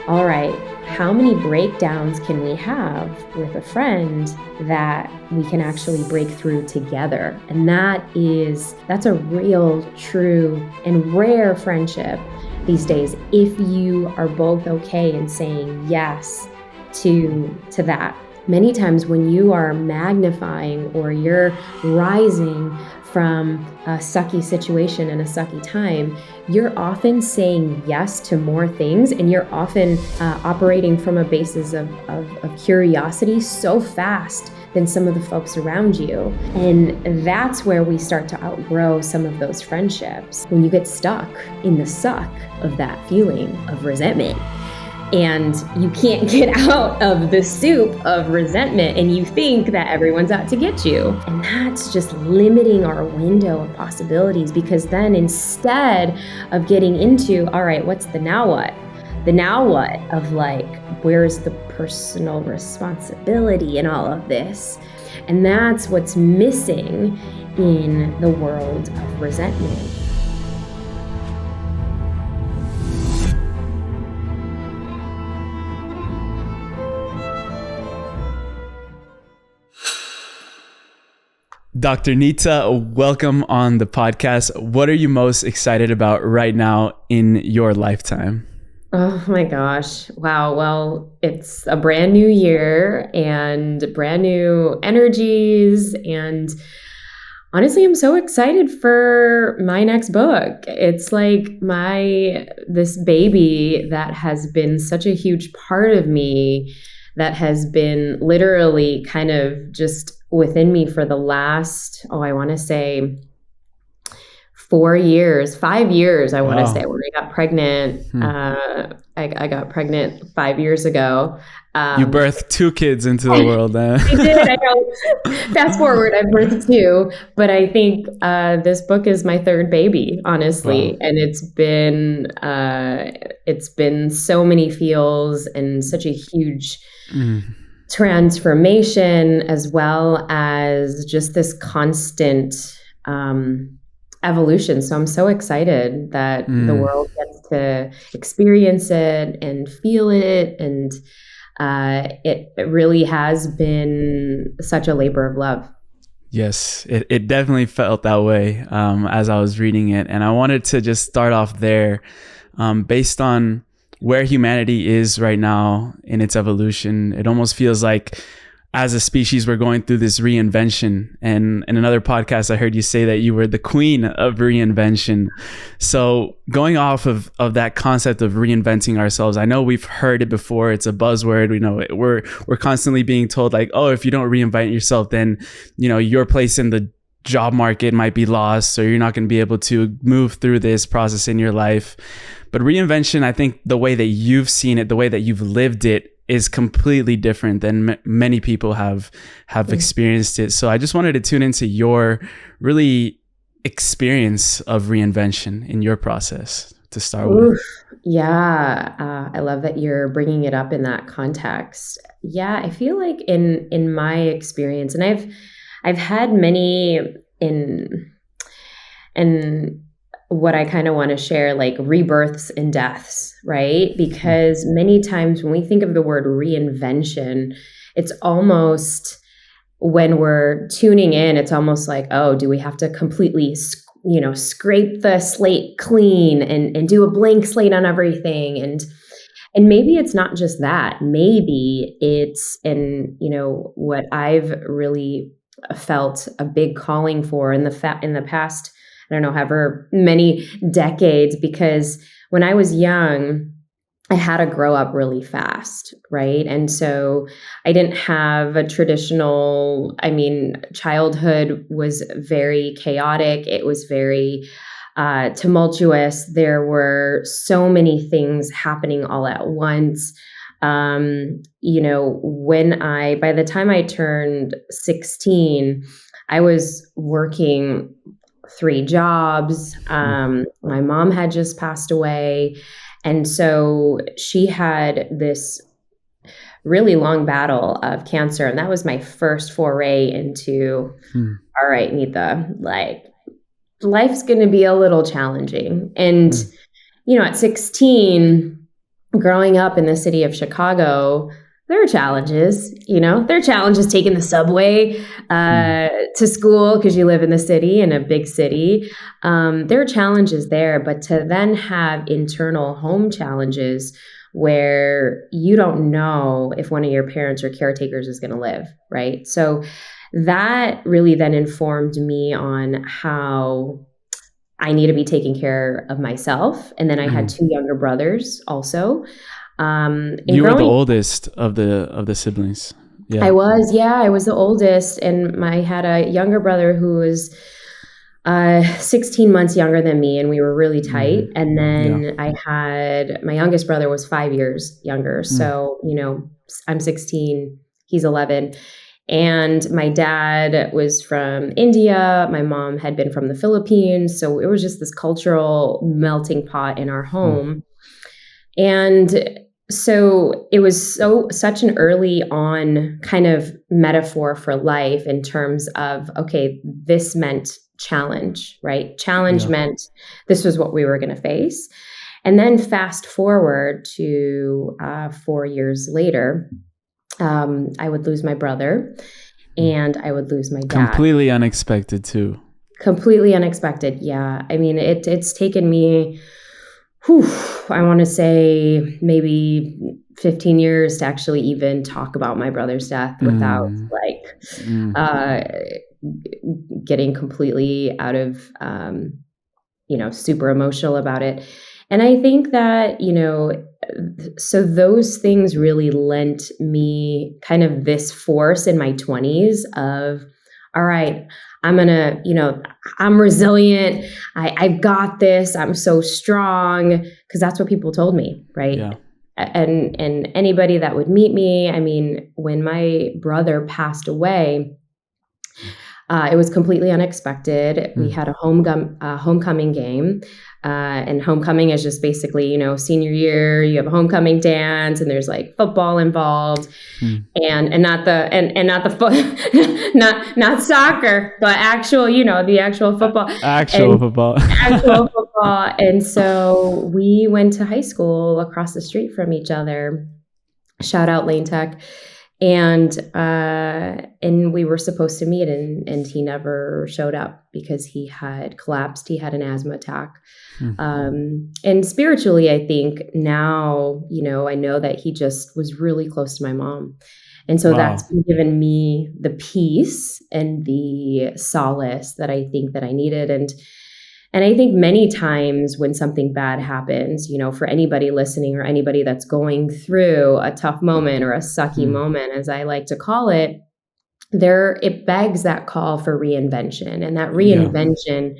all right, how many breakdowns can we have with a friend that we can actually break through together? And that's a real, true, and rare friendship these days, if you are both okay in saying yes to that. Many times when you are magnifying or you're rising from a sucky situation and a sucky time, you're often saying yes to more things, and you're often operating from a basis of curiosity so fast than some of the folks around you. And that's where we start to outgrow some of those friendships, when you get stuck in the suck of that feeling of resentment. And you can't get out of the soup of resentment, and you think that everyone's out to get you. And that's just limiting our window of possibilities, because then instead of getting into, all right, what's the now what? The now what of like, where's the personal responsibility in all of this? And that's what's missing in the world of resentment. Dr. Neeta, welcome on the podcast. What are you most excited about right now in your lifetime? Oh my gosh. Wow. Well, it's a brand new year and brand new energies. And honestly, I'm so excited for my next book. It's like this baby that has been such a huge part of me, that has been literally kind of just within me for the last, I want to say 5 years, I want to say, when I got pregnant. I got pregnant 5 years ago. You birthed 2 kids into the world. I did. I know. Fast forward, I birthed 2, but I think this book is my 3rd baby, honestly. Wow. And it's been so many feels and such a huge transformation, as well as just this constant evolution. So I'm so excited that the world gets to experience it and feel it. And it really has been such a labor of love. Yes, it definitely felt that way as I was reading it. And I wanted to just start off there based on where humanity is right now in its evolution. It almost feels like as a species, we're going through this reinvention. And in another podcast, I heard you say that you were the queen of reinvention. So going off of that concept of reinventing ourselves, I know we've heard it before. It's a buzzword. We know it. We're constantly being told like, oh, if you don't reinvent yourself, then, your place in the job market might be lost, or you're not going to be able to move through this process in your life. But reinvention, I think the way that you've seen it, the way that you've lived it, is completely different than many people have experienced it. So I just wanted to tune into your really experience of reinvention in your process to start with. Yeah, I love that you're bringing it up in that context. Yeah, I feel like in my experience, and I've had many in what I kind of want to share, like rebirths and deaths, right? Because many times when we think of the word reinvention, it's almost, when we're tuning in, it's almost like, oh, do we have to completely, scrape the slate clean and do a blank slate on everything? And maybe it's not just that. Maybe it's, what I've really felt a big calling for in the past, I don't know, however many decades, because when I was young, I had to grow up really fast, right? And so I didn't have a traditional, childhood was very chaotic. It was very tumultuous. There were so many things happening all at once. By the time I turned 16, I was working 3 jobs. My mom had just passed away. And so she had this really long battle of cancer. And that was my first foray into, all right, Neeta, like, life's going to be a little challenging. And, at 16, growing up in the city of Chicago, there are challenges, there are challenges taking the subway to school because you live in the city, in a big city. There are challenges there, but to then have internal home challenges where you don't know if one of your parents or caretakers is going to live, right? So that really then informed me on how I need to be taking care of myself. And then I had two younger brothers also. You were the oldest of the siblings. Yeah. I was the oldest, and I had a younger brother who was 16 months younger than me, and we were really tight. And then I had my youngest brother was 5 years younger. So, I'm 16, he's 11. And my dad was from India. My mom had been from the Philippines. So it was just this cultural melting pot in our home. And so it was such an early on kind of metaphor for life in terms of, okay, this meant challenge, right? Challenge meant this was what we were going to face. And then fast forward to 4 years later, I would lose my brother and I would lose my dad. Completely unexpected too. Completely unexpected. Yeah. I mean, it's taken me, I want to say maybe 15 years to actually even talk about my brother's death without getting completely out of, super emotional about it. And I think that, so those things really lent me kind of this force in my 20s of, all right, I'm going to, I'm resilient. I've got this. I'm so strong, because that's what people told me. Right. Yeah. And anybody that would meet me, I mean, when my brother passed away, it was completely unexpected. We had a homecoming game. And homecoming is just basically, senior year, you have a homecoming dance and there's like football involved and not soccer, but actual, the actual football. Actual football. Actual football. And so we went to high school across the street from each other. Shout out Lane Tech. And we were supposed to meet and he never showed up because he had collapsed. He had an asthma attack. And spiritually, I think now, I know that he just was really close to my mom. And so that's given me the peace and the solace that I think that I needed. And I think many times when something bad happens, for anybody listening or anybody that's going through a tough moment or a sucky moment, as I like to call it, it begs that call for reinvention. And that reinvention,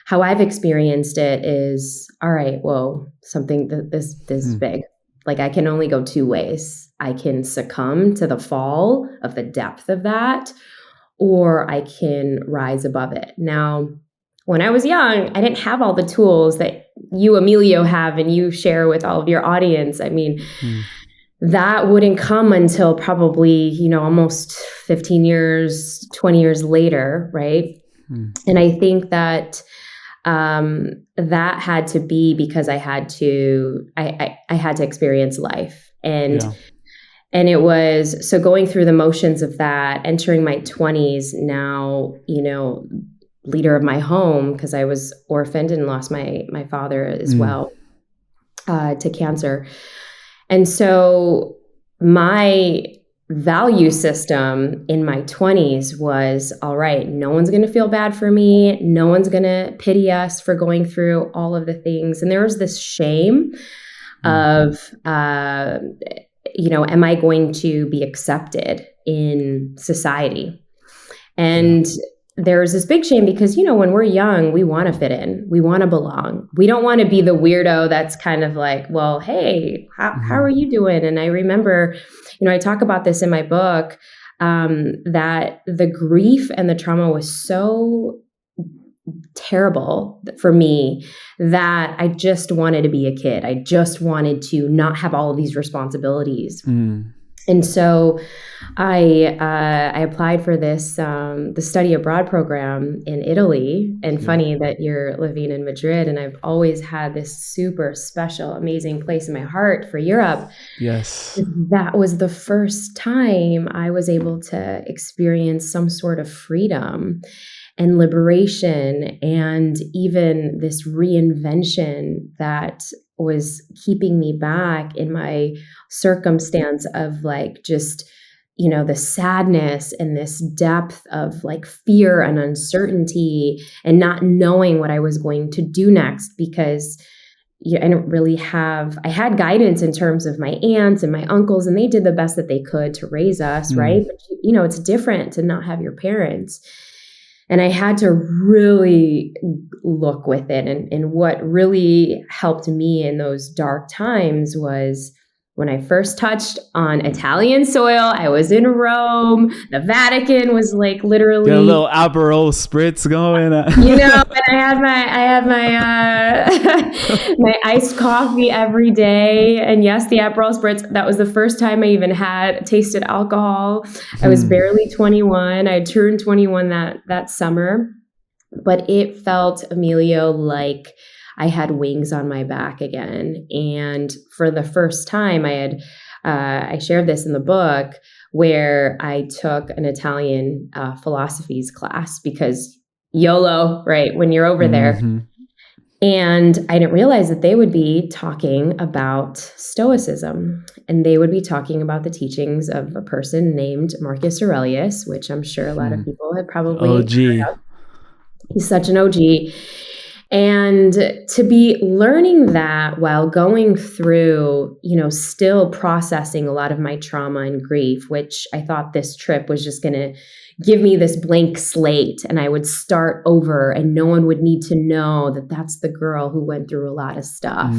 how I've experienced it is, all right, well, something this big, like I can only go two ways. I can succumb to the fall of the depth of that, or I can rise above it. Now, when I was young, I didn't have all the tools that you, Emilio, have and you share with all of your audience. I mean, that wouldn't come until probably, almost 15 years, 20 years later, right? And I think that that had to be because I had to experience life. And it was, so going through the motions of that, entering my 20s now, leader of my home, because I was orphaned and lost my father as well to cancer. And so my value system in my 20s was, all right, no one's going to feel bad for me. No one's going to pity us for going through all of the things. And there was this shame of, am I going to be accepted in society? And there's this big shame because, when we're young, we want to fit in. We want to belong. We don't want to be the weirdo that's kind of like, well, hey, how are you doing? And I remember, I talk about this in my book, that the grief and the trauma was so terrible for me that I just wanted to be a kid. I just wanted to not have all of these responsibilities. And so I applied for this the study abroad program in Italy. And Yeah. funny that you're living in Madrid, and I've always had this super special, amazing place in my heart for Europe. Yes. That was the first time I was able to experience some sort of freedom and liberation, and even this reinvention that was keeping me back in my circumstance of like just, the sadness and this depth of like fear and uncertainty and not knowing what I was going to do next, because I don't really I had guidance in terms of my aunts and my uncles, and they did the best that they could to raise us, right? But it's different to not have your parents. And I had to really look within. And what really helped me in those dark times was when I first touched on Italian soil. I was in Rome. The Vatican was like literally Get a little Aperol spritz going. and I had my my iced coffee every day. And yes, the Aperol spritz. That was the first time I even had tasted alcohol. I was barely 21. I turned 21 that summer, but it felt, Emilio, like I had wings on my back again. And for the first time, I shared this in the book, where I took an Italian philosophies class, because YOLO, right? When you're over there. And I didn't realize that they would be talking about Stoicism, and they would be talking about the teachings of a person named Marcus Aurelius, which I'm sure a lot of people have probably heard of. He's such an OG. And to be learning that while going through, still processing a lot of my trauma and grief, which I thought this trip was just going to give me this blank slate and I would start over and no one would need to know that that's the girl who went through a lot of stuff,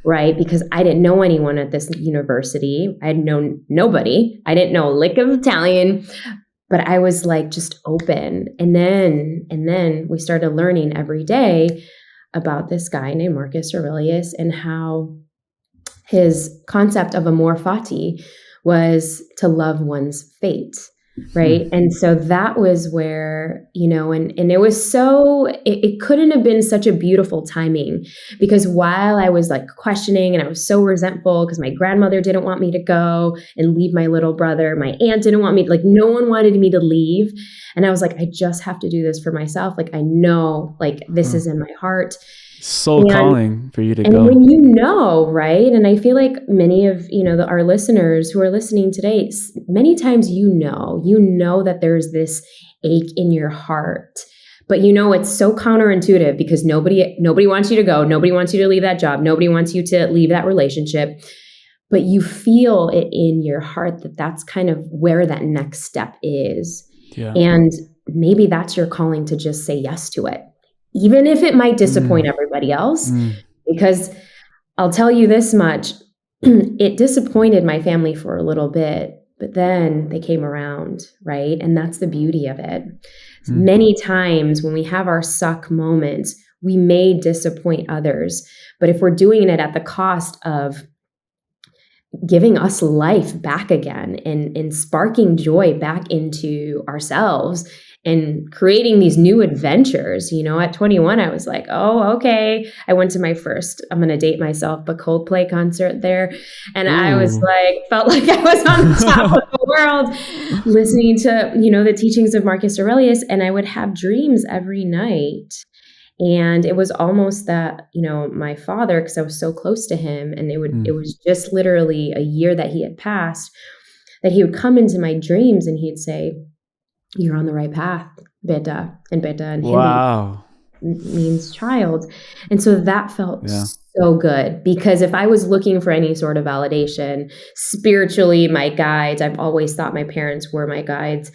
right? Because I didn't know anyone at this university. I had known nobody. I didn't know a lick of Italian. But I was like just open. And then we started learning every day about this guy named Marcus Aurelius, and how his concept of amor fati was to love one's fate. Right. And so that was where, and it was it couldn't have been such a beautiful timing, because while I was like questioning and I was so resentful because my grandmother didn't want me to go and leave my little brother, my aunt didn't want me, like no one wanted me to leave. And I was like, I just have to do this for myself. Like, I know, like this is in my heart. Calling for you to go. And when right? And I feel like many of, our listeners who are listening today, many times that there's this ache in your heart, but it's so counterintuitive, because nobody wants you to go. Nobody wants you to leave that job. Nobody wants you to leave that relationship. But you feel it in your heart that that's kind of where that next step is. Yeah. And maybe that's your calling, to just say yes to it, even if it might disappoint everybody else, because I'll tell you this much, it disappointed my family for a little bit, but then they came around, right? And that's the beauty of it. Many times when we have our suck moments, we may disappoint others, but if we're doing it at the cost of giving us life back again and sparking joy back into ourselves and creating these new adventures. At 21, I was like, oh, okay. I went to my first, I'm going to date myself, but Coldplay concert there. And I was like, felt like I was on the top of the world listening to, the teachings of Marcus Aurelius. And I would have dreams every night. And it was almost that, my father, because I was so close to him, and it was just literally a year that he had passed, that he would come into my dreams and he'd say, "You're on the right path, beta." And beta in Hindi means child. And so that felt so good, because if I was looking for any sort of validation, spiritually, my guides, I've always thought my parents were my guides.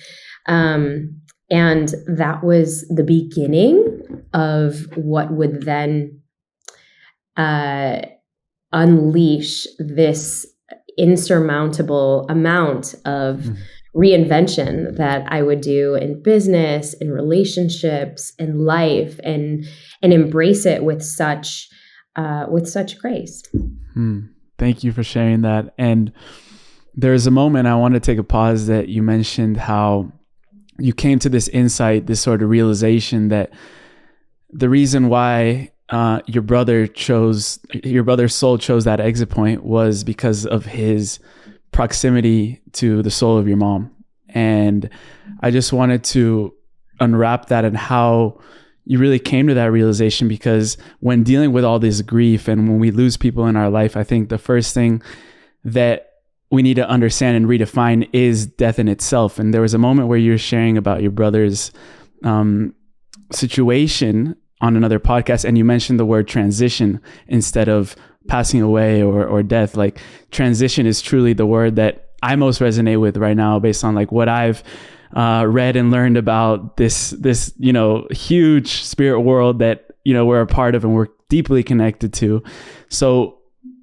And that was the beginning of what would then unleash this insurmountable amount of reinvention that I would do in business, in relationships, in life, and embrace it with such grace. Thank you for sharing that. And there's a moment I want to take a pause that you mentioned how you came to this insight, this sort of realization that the reason why your brother's soul chose that exit point was because of his proximity to the soul of your mom. And I just wanted to unwrap that and how you really came to that realization, because when dealing with all this grief and when we lose people in our life, I think the first thing that we need to understand and redefine is death in itself. And there was a moment where you were sharing about your brother's situation on another podcast, and you mentioned the word transition instead of passing away or death. Like, transition is truly the word that I most resonate with right now, based on like what I've read and learned about this huge spirit world that we're a part of and we're deeply connected to. So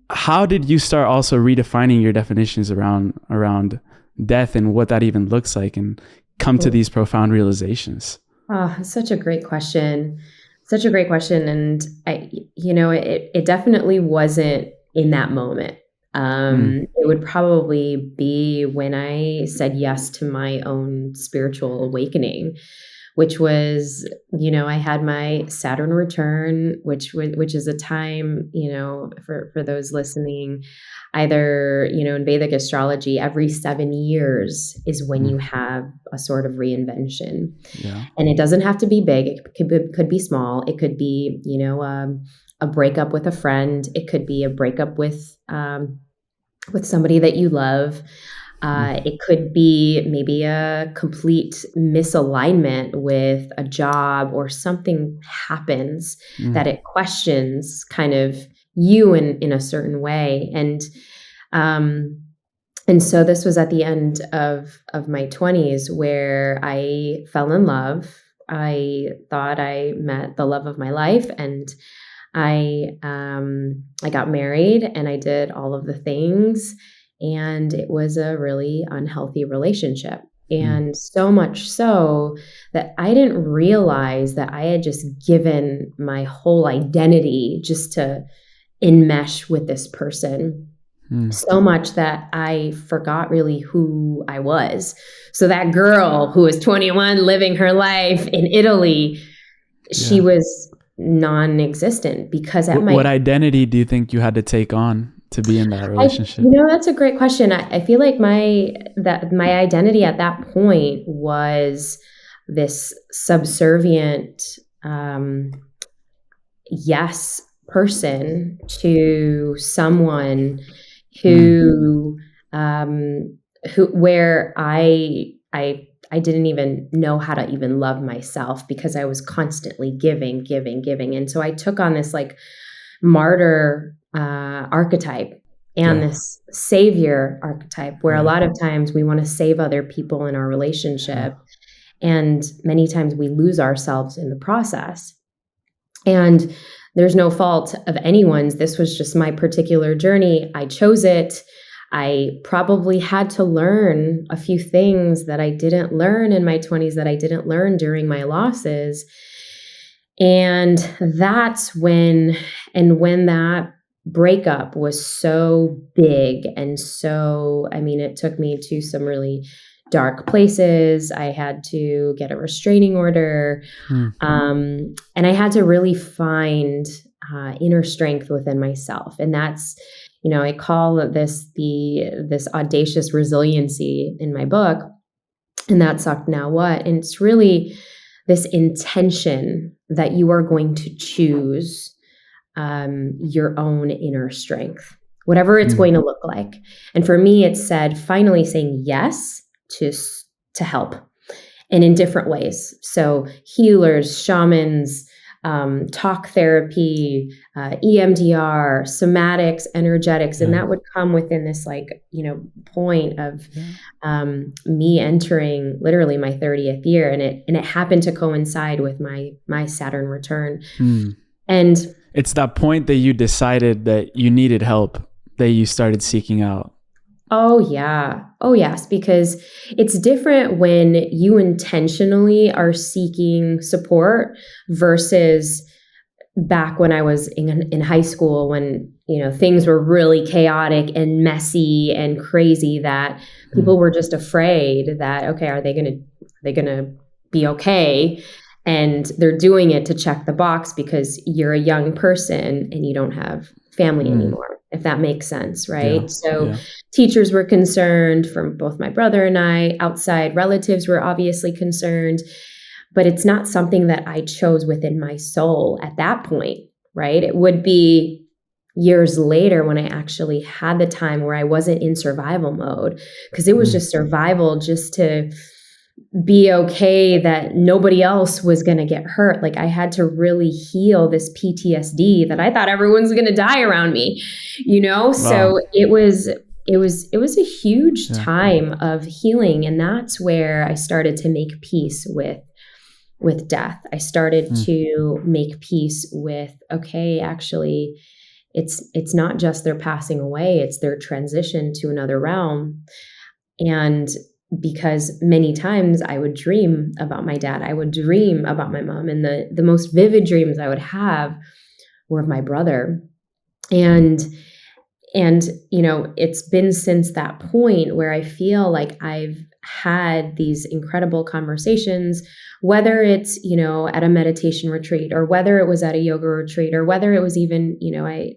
how did you start also redefining your definitions around death and what that even looks like, and come to these profound realizations? Oh, such a great question. Such a great question. And it definitely wasn't in that moment. It would probably be when I said yes to my own spiritual awakening, which was, I had my Saturn return, which is a time, for those listening, either, in Vedic astrology, every 7 years is when you have a sort of reinvention. Yeah. And it doesn't have to be big. It could be small. It could be, a breakup with a friend. It could be a breakup with somebody that you love. It could be maybe a complete misalignment with a job, or something happens that it questions kind of you in a certain way. And so this was at the end of my 20s, where I fell in love. I thought I met the love of my life, and I got married, and I did all of the things. And it was a really unhealthy relationship. And so much so that I didn't realize that I had just given my whole identity just to enmesh with this person. So much that I forgot really who I was. So that girl who was 21 living her life in Italy, she was non-existent, because what identity do you think you had to take on to be in that relationship? That's a great question. I feel like my identity at that point was this subservient yes person to someone where I didn't even know how to even love myself, because I was constantly giving. And so I took on this like martyr archetype and this savior archetype, where a lot of times we want to save other people in our relationship. And many times we lose ourselves in the process. And there's no fault of anyone's. This was just my particular journey. I chose it. I probably had to learn a few things that I didn't learn in my 20s, that I didn't learn during my losses. And that's when that breakup was so big. And so, it took me to some really dark places. I had to get a restraining order. And I had to really find inner strength within myself. And that's, I call this this audacious resiliency in my book. And that's Now What? And it's really this intention that you are going to choose your own inner strength, whatever it's going to look like. And for me, it said finally saying yes to help, and in different ways. So healers, shamans, talk therapy, EMDR, somatics, energetics, and that would come within this point of me entering literally my 30th year, and it happened to coincide with my Saturn return. And it's that point that you decided that you needed help, that you started seeking out. Oh, yeah. Oh, yes. Because it's different when you intentionally are seeking support versus back when I was in high school, when, things were really chaotic and messy and crazy, that people were just afraid that, okay, are they going to be okay? And they're doing it to check the box because you're a young person and you don't have family anymore, if that makes sense, right? Teachers were concerned, from both my brother and I. Outside relatives were obviously concerned, but it's not something that I chose within my soul at that point, right? It would be years later when I actually had the time where I wasn't in survival mode, because it was just survival, just to be okay that nobody else was going to get hurt. Like, I had to really heal this PTSD that I thought everyone's going to die around me, Wow. So it was a huge time of healing. And that's where I started to make peace with death. I started to make peace with, okay, actually, it's not just their passing away, it's their transition to another realm. And because many times I would dream about my dad, I would dream about my mom, and the most vivid dreams I would have were of my brother. And it's been since that point where I feel like I've had these incredible conversations, whether it's, at a meditation retreat, or whether it was at a yoga retreat, or whether it was even,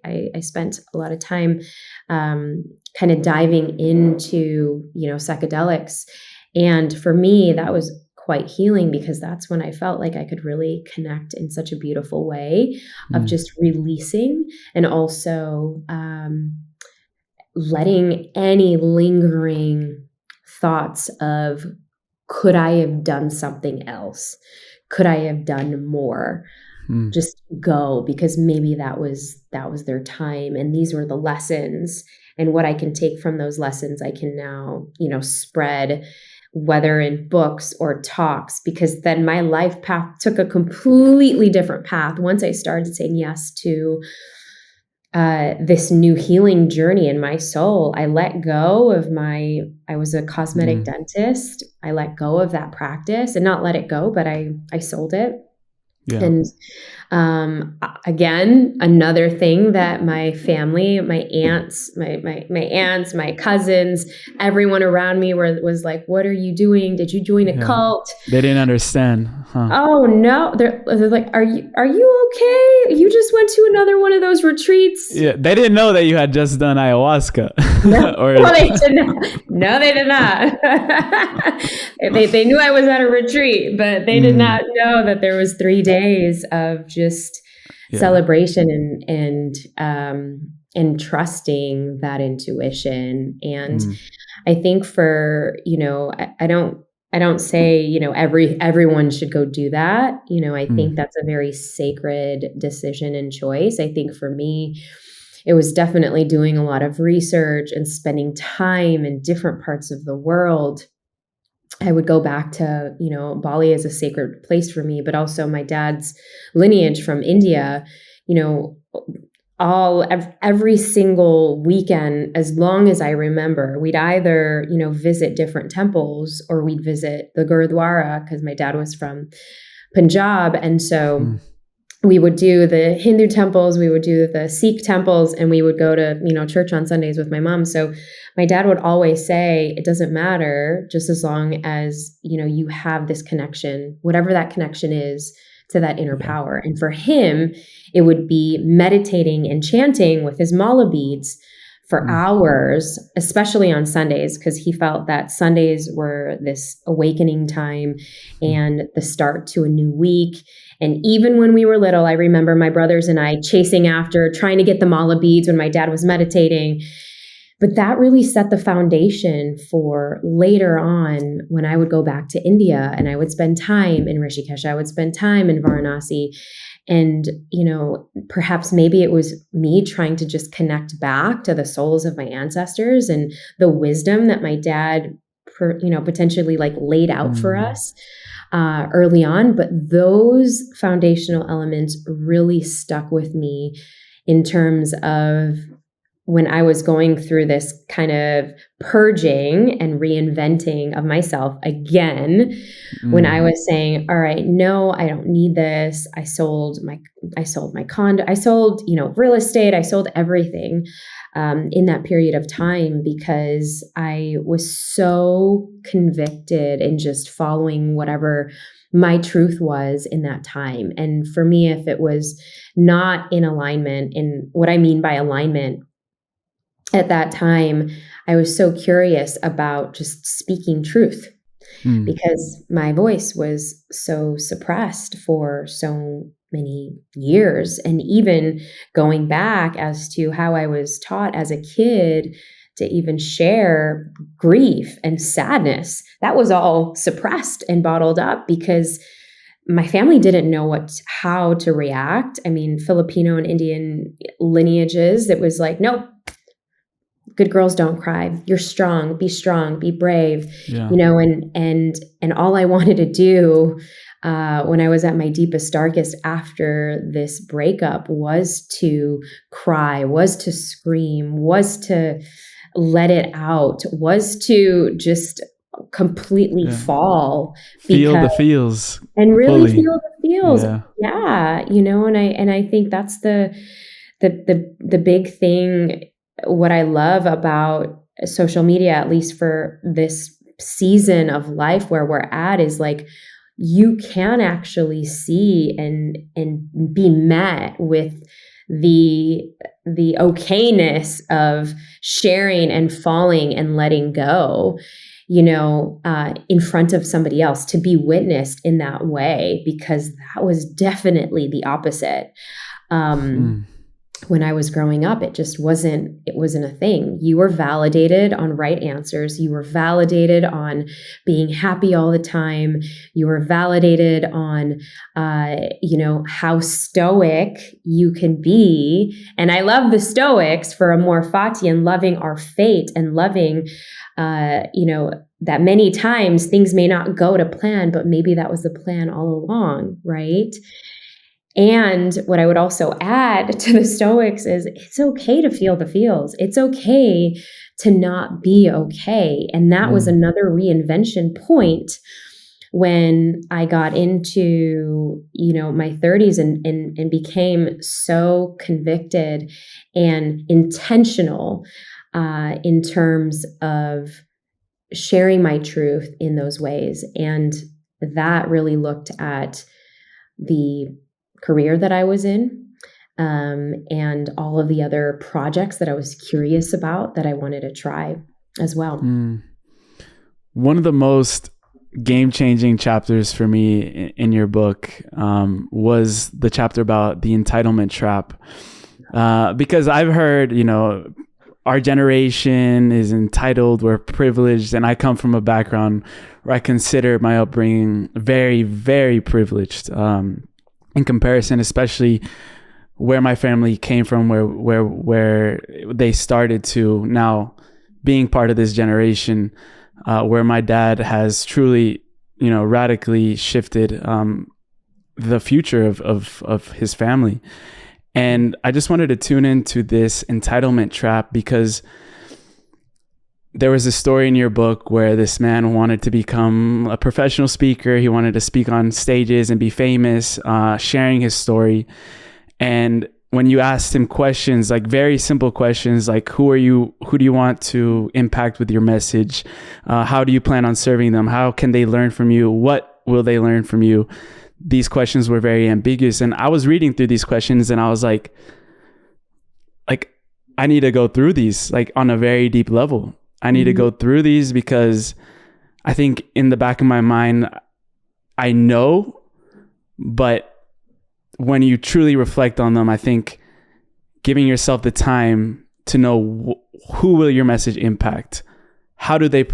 I spent a lot of time kind of diving into, psychedelics. And for me, that was quite healing, because that's when I felt like I could really connect in such a beautiful way of just releasing, and also letting any lingering thoughts of, could I have done something else? Could I have done more? Just go, because maybe that was their time, and these were the lessons. And what I can take from those lessons, I can now, spread, whether in books or talks, because then my life path took a completely different path once I started saying yes to this new healing journey in my soul. I let go of I was a cosmetic dentist. I let go of that practice, and not let it go, but I sold it. Yeah. And again, another thing that my family, my aunts, my cousins, everyone around me was like, "What are you doing? Did you join a cult?" They didn't understand. Huh? Oh no, they're like, "Are you okay? You just went to another one of those retreats." Yeah, they didn't know that you had just done ayahuasca. No, well, they did not. No, they did not. they knew I was at a retreat, but they did not know that there was 3 days of just celebration and trusting that intuition. And I think for, I don't say, everyone should go do that. I think that's a very sacred decision and choice. I think for me, it was definitely doing a lot of research and spending time in different parts of the world. I would go back to, Bali is a sacred place for me, but also my dad's lineage from India, every single weekend, as long as I remember, we'd either, visit different temples, or we'd visit the Gurdwara, because my dad was from Punjab. And so we would do the Hindu temples, we would do the Sikh temples, and we would go to, church on Sundays with my mom. So my dad would always say, it doesn't matter, just as long as, you have this connection, whatever that connection is, to that inner power. And for him, it would be meditating and chanting with his mala beads for hours, especially on Sundays, because he felt that Sundays were this awakening time and the start to a new week. And even when we were little, I remember my brothers and I chasing after, trying to get the mala beads when my dad was meditating. But that really set the foundation for later on, when I would go back to India and I would spend time in Rishikesh, I would spend time in Varanasi. And, perhaps maybe it was me trying to just connect back to the souls of my ancestors and the wisdom that my dad, potentially laid out for us early on. But those foundational elements really stuck with me in terms of when I was going through this kind of purging and reinventing of myself again, when I was saying, all right, no, I don't need this. I sold my condo. I sold, real estate. I sold everything in that period of time because I was so convicted in just following whatever my truth was in that time. And for me, if it was not in alignment, and what I mean by alignment, at that time, I was so curious about just speaking truth because my voice was so suppressed for so many years. And even going back as to how I was taught as a kid to even share grief and sadness, that was all suppressed and bottled up because my family didn't know how to react. I mean, Filipino and Indian lineages, it was like, nope. Good girls don't cry. You're strong, be brave, and all I wanted to do when I was at my deepest, darkest after this breakup was to cry, was to scream, was to let it out, was to just completely fall. Feel the feels. And really fully. feel the feels. Yeah. And I think that's the big thing. What I love about social media, at least for this season of life where we're at, is like you can actually see and be met with the okayness of sharing and falling and letting go, in front of somebody else, to be witnessed in that way, because that was definitely the opposite. When I was growing up, it wasn't a thing. You were validated on right answers. You were validated on being happy all the time. You were validated on, how stoic you can be. And I love the Stoics for Amor Fati and loving our fate and loving, that many times things may not go to plan, but maybe that was the plan all along, right? And what I would also add to the Stoics is it's okay to feel the feels. It's okay to not be okay. And that was another reinvention point when I got into, my 30s and became so convicted and intentional in terms of sharing my truth in those ways. And that really looked at the career that I was in, and all of the other projects that I was curious about that I wanted to try as well. One of the most game-changing chapters for me in your book was the chapter about the entitlement trap, because I've heard, our generation is entitled, we're privileged, and I come from a background where I consider my upbringing very, very privileged. In comparison, especially where my family came from, where they started to now being part of this generation, where my dad has truly, radically shifted the future of his family. And I just wanted to tune into this entitlement trap because there was a story in your book where this man wanted to become a professional speaker. He wanted to speak on stages and be famous, sharing his story. And when you asked him questions, like very simple questions, like who are you? Who do you want to impact with your message? How do you plan on serving them? How can they learn from you? What will they learn from you? These questions were very ambiguous. And I was reading through these questions and I was like, I need to go through these like on a very deep level. I need to go through these because I think in the back of my mind, I know, but when you truly reflect on them, I think giving yourself the time to know who will your message impact? How do you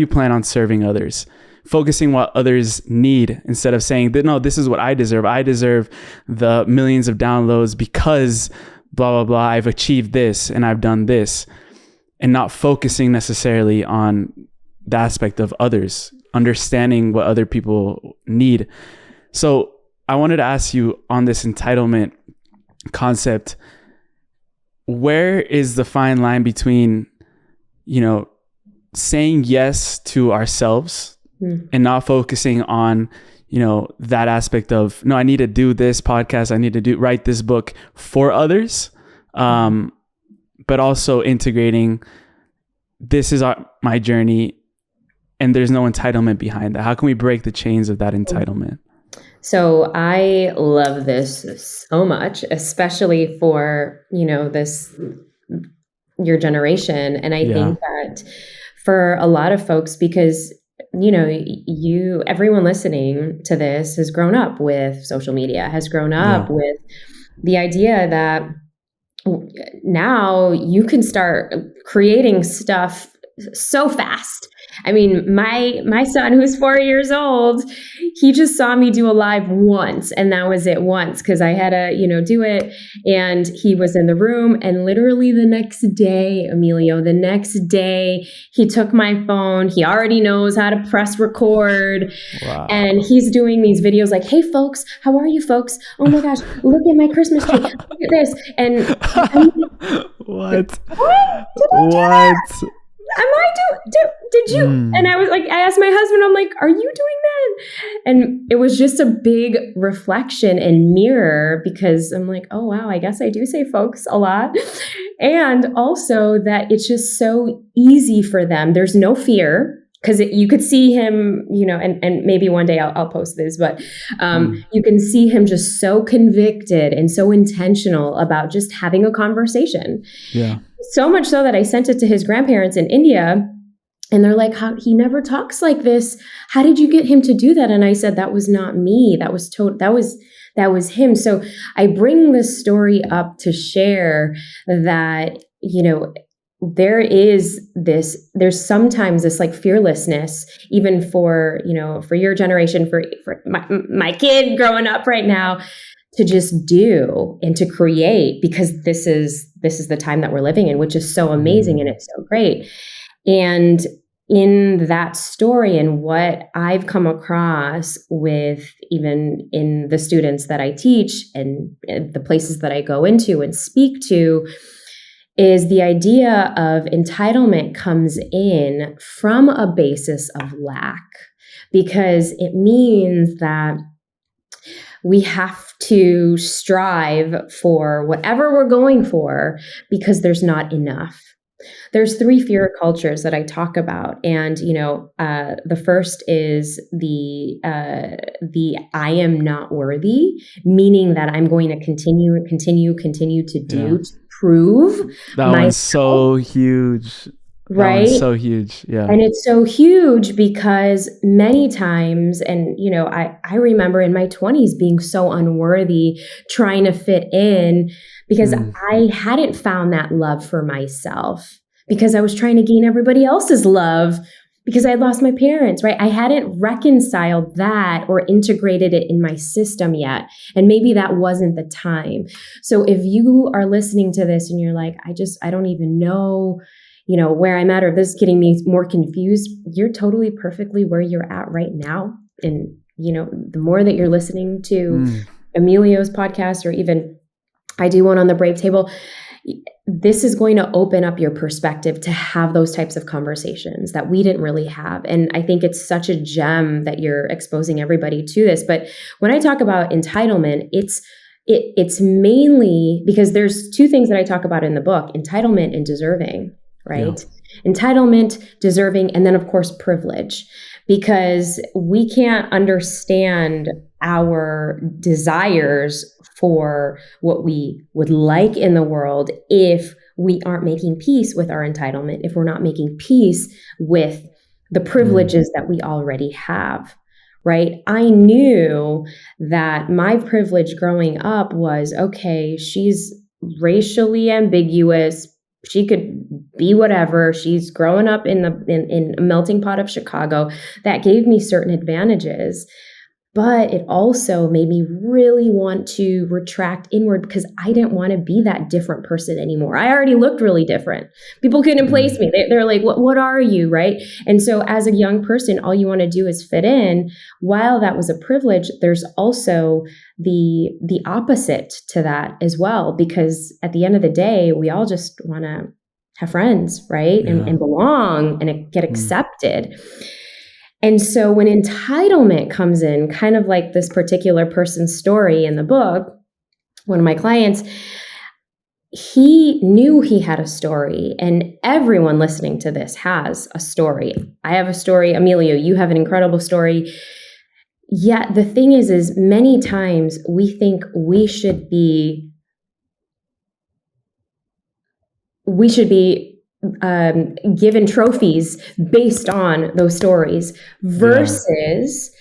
plan on serving others? Focusing what others need instead of saying that, no, this is what I deserve. I deserve the millions of downloads because blah, blah, blah. I've achieved this and I've done this. And not focusing necessarily on the aspect of others, understanding what other people need. So I wanted to ask you on this entitlement concept, where is the fine line between, saying yes to ourselves and not focusing on, that aspect of, no, I need to do this podcast. I need to write this book for others. But also integrating, this is my journey and there's no entitlement behind that. How can we break the chains of that entitlement? So I love this so much, especially for, your generation. And I think that for a lot of folks, because, everyone listening to this has grown up with social media, has grown up with the idea that now you can start creating stuff so fast. I mean, my son, who's 4 years old, he just saw me do a live once, and that was it once, because I had to, do it. And he was in the room, and literally the next day, Emilio, he took my phone. He already knows how to press record. Wow. And he's doing these videos like, "Hey folks, how are you folks? Oh my gosh, look at my Christmas tree. Look at this." And what? Did you? And I asked my husband, I'm like, "Are you doing that?" And it was just a big reflection and mirror, because I'm like, oh, wow, I guess I do say folks a lot. And also that it's just so easy for them. There's no fear. Because you could see him, and maybe one day I'll post this, but you can see him just so convicted and so intentional about just having a conversation. Yeah. So much so that I sent it to his grandparents in India, and they're like, he never talks like this. How did you get him to do that? And I said, that was not me. That was him. So I bring this story up to share that, there's sometimes this like fearlessness, even for your generation, for my kid growing up right now, to just do and to create, because this is the time that we're living in, which is so amazing and it's so great. And in that story, and what I've come across with, even in the students that I teach and the places that I go into and speak to, is the idea of entitlement comes in from a basis of lack, because it means that we have to strive for whatever we're going for, because there's not enough. There's 3 fear cultures that I talk about. And, the first is the I am not worthy, meaning that I'm going to continue to do to prove that myself. one's so huge. Right? So huge. Yeah. And it's so huge because many times, and, I remember in my 20s being so unworthy, trying to fit in, because I hadn't found that love for myself, because I was trying to gain everybody else's love, because I had lost my parents, right? I hadn't reconciled that or integrated it in my system yet. And maybe that wasn't the time. So if you are listening to this and you're like, I don't even know, where I'm at, or this is getting me more confused, you're totally perfectly where you're at right now. And, the more that you're listening to Emilio's podcast, or even I do one on the Brave Table, this is going to open up your perspective to have those types of conversations that we didn't really have. And I think it's such a gem that you're exposing everybody to this. But when I talk about entitlement, it's mainly because there's 2 things that I talk about in the book: entitlement and deserving, right? Yeah. Entitlement, deserving, and then of course privilege, because we can't understand our desires for what we would like in the world if we aren't making peace with our entitlement, if we're not making peace with the privileges that we already have, right? I knew that my privilege growing up was, okay, she's racially ambiguous. She could be whatever. She's growing up in a melting pot of Chicago. That gave me certain advantages. But it also made me really want to retract inward because I didn't want to be that different person anymore. I already looked really different. People couldn't place me. They're like, what are you, right? And so as a young person, all you want to do is fit in. While that was a privilege, there's also the opposite to that as well, because at the end of the day, we all just want to have friends, right? And belong and get accepted. And so when entitlement comes in, kind of like this particular person's story in the book, one of my clients, he knew he had a story, and everyone listening to this has a story. I have a story. Emilio, you have an incredible story. Yet the thing is many times we think we should be given trophies based on those stories versus,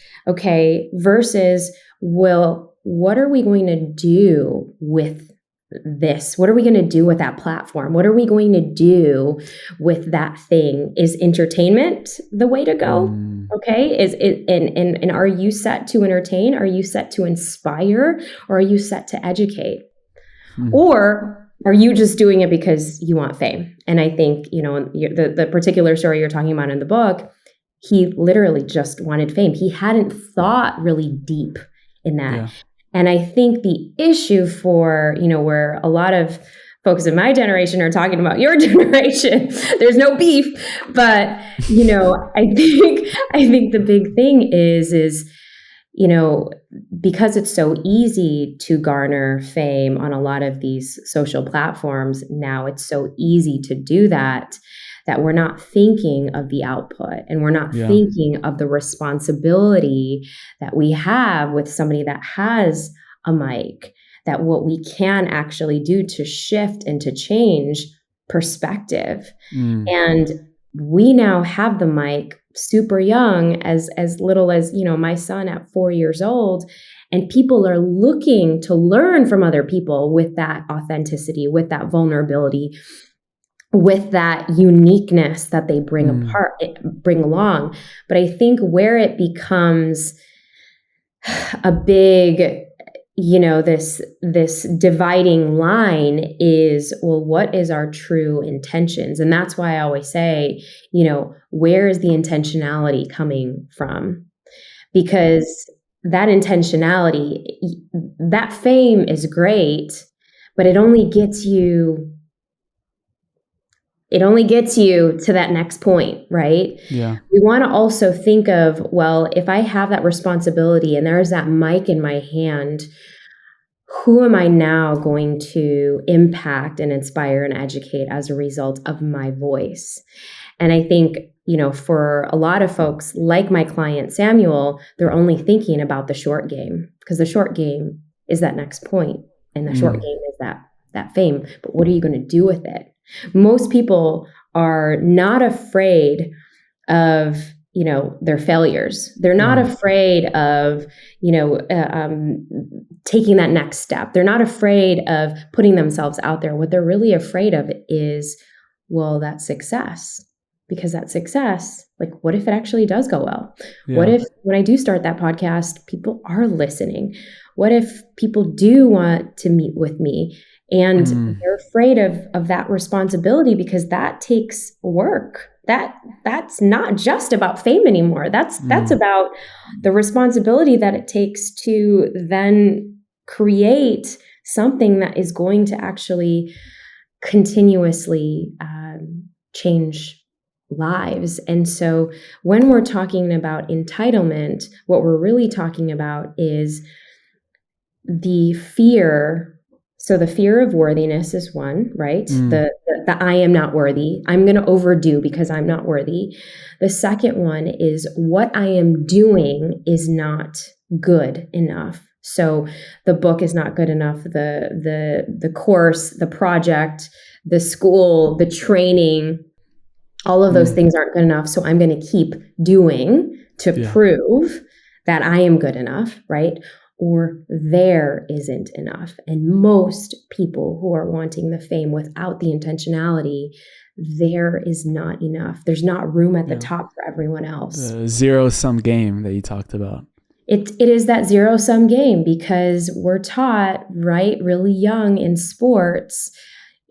well, what are we going to do with this? What are we going to do with that platform? What are we going to do with that thing? Is entertainment the way to go? Okay. Is it, and are you set to entertain? Are you set to inspire? Or are you set to educate? Or are you just doing it because you want fame? And I think, the particular story you're talking about in the book, he literally just wanted fame. He hadn't thought really deep in that. Yeah. And I think the issue for, where a lot of folks in my generation are talking about your generation, there's no beef, but, I think the big thing is, because it's so easy to garner fame on a lot of these social platforms, now it's so easy to do that we're not thinking of the output, and we're not thinking of the responsibility that we have with somebody that has a mic, that what we can actually do to shift and to change perspective. And we now have the mic super young, as little as, my son at 4 years old. And people are looking to learn from other people with that authenticity, with that vulnerability, with that uniqueness that they bring along. But I think where it becomes a big, this dividing line is, well, what is our true intentions? And that's why I always say, where is the intentionality coming from? Because that intentionality, that fame is great, but it only gets you to that next point, right? Yeah. We want to also think of, well, if I have that responsibility and there's that mic in my hand, who am I now going to impact and inspire and educate as a result of my voice? And I think, for a lot of folks like my client, Samuel, they're only thinking about the short game, because the short game is that next point, and the short game is that fame. But what are you going to do with it? Most people are not afraid of, their failures. They're not afraid of, taking that next step. They're not afraid of putting themselves out there. What they're really afraid of is, well, that success. Because that success, like, what if it actually does go well? Yeah. What if when I do start that podcast, people are listening? What if people do want to meet with me? And they're afraid of that responsibility, because that takes work. That's not just about fame anymore. That's about the responsibility that it takes to then create something that is going to actually continuously change lives. And so when we're talking about entitlement, what we're really talking about is the fear. So the fear of worthiness is one, right? The I am not worthy. I'm going to overdo because I'm not worthy. The second one is what I am doing is not good enough. So the book is not good enough. The course, the project, the school, the training, all of those things aren't good enough. So I'm going to keep doing to prove that I am good enough, right? Or there isn't enough. And most people who are wanting the fame without the intentionality, there is not enough. There's not room at the top for everyone else. The zero-sum game that you talked about. it is that zero-sum game, because we're taught, right, really young in sports,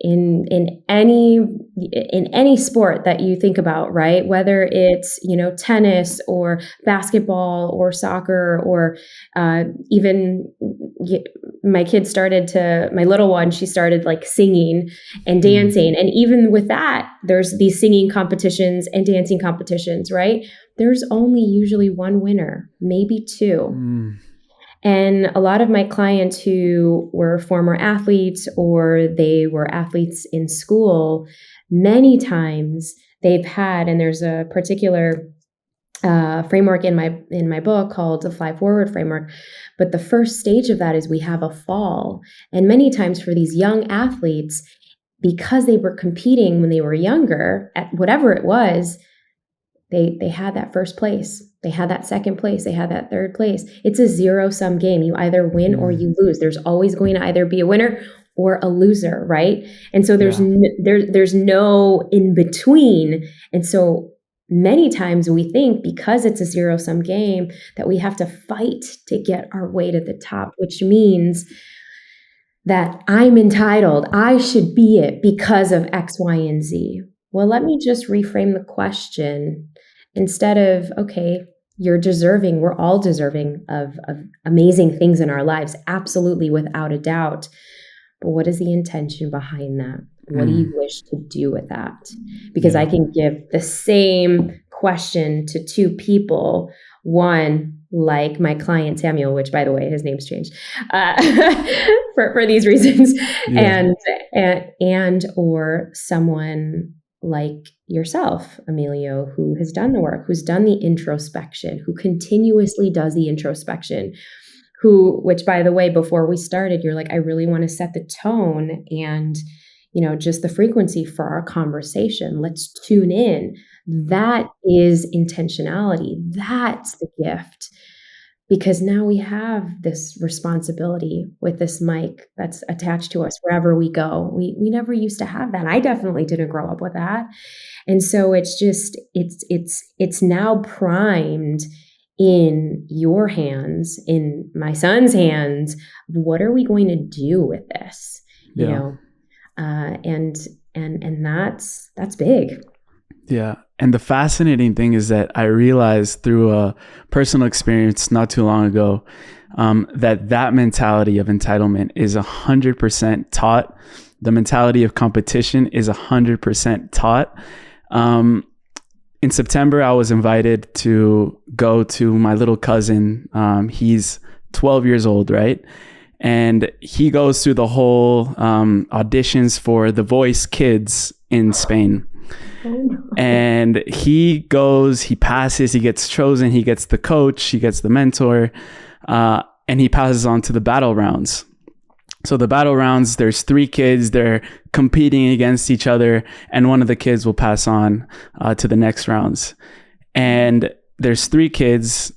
in any sport that you think about, right? Whether it's, tennis or basketball or soccer, or even my little one, she started like singing and dancing. And even with that, there's these singing competitions and dancing competitions, right? There's only usually one winner, maybe two. And a lot of my clients who were former athletes, or they were athletes in school, many times they've had, and there's a particular framework in my book called the Fly Forward framework. But the first stage of that is we have a fall. And many times for these young athletes, because they were competing when they were younger at whatever it was, they had that first place. They had that second place. They had that third place. It's a zero-sum game. You either win or you lose. There's always going to either be a winner or a loser, right? And so there's no in between. And so many times we think, because it's a zero-sum game, that we have to fight to get our way to the top, which means that I'm entitled. I should be it because of X, Y, and Z. Well, let me just reframe the question. Instead of, okay, you're deserving, we're all deserving of amazing things in our lives, absolutely, without a doubt. But what is the intention behind that? What do you wish to do with that? Because I can give the same question to two people. One, like my client Samuel, which, by the way, his name's changed for these reasons, and or someone like yourself, Emilio, who has done the work, who's done the introspection, who continuously does the introspection, which, by the way, before we started, you're like, I really want to set the tone and, just the frequency for our conversation. Let's tune in. That is intentionality. That's the gift. Because now we have this responsibility with this mic that's attached to us wherever we go. We never used to have that. I definitely didn't grow up with that. And so it's now primed in your hands, in my son's hands. What are we going to do with this? And that's big. Yeah. And the fascinating thing is that I realized through a personal experience not too long ago, that mentality of entitlement is 100% taught. The mentality of competition is 100% taught. In September, I was invited to go to my little cousin. He's 12 years old, right? And he goes through the whole auditions for The Voice Kids in Spain. And he goes, he passes, he gets chosen, he gets the coach, he gets the mentor, and he passes on to the battle rounds. So the battle rounds, there's 3 kids, they're competing against each other, and one of the kids will pass on to the next rounds. And there's 3 kids,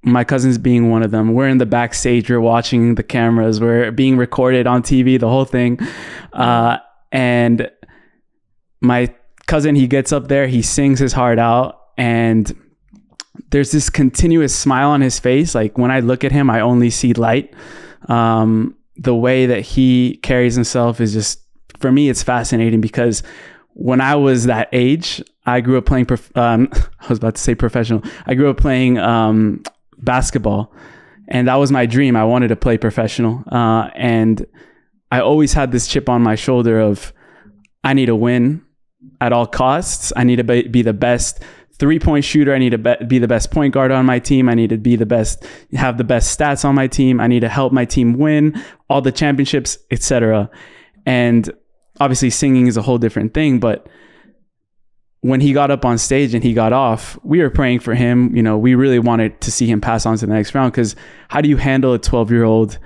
my cousin's being one of them. We're in the backstage, we're watching the cameras, we're being recorded on TV, the whole thing. And my cousin, he gets up there, he sings his heart out, and there's this continuous smile on his face. Like when I look at him, I only see light. The way that he carries himself is just, for me, it's fascinating, because when I was that age, I grew up playing, I was about to say professional. I grew up playing basketball, and that was my dream. I wanted to play professional. And I always had this chip on my shoulder of, I need to win at all costs. I need to be the best 3-point shooter. I need to be the best point guard on my team. I need to be the best, have the best stats on my team. I need to help my team win all the championships, etc. And obviously singing is a whole different thing, but when he got up on stage and he got off, we were praying for him. We really wanted to see him pass on to the next round, because how do you handle a 12-year-old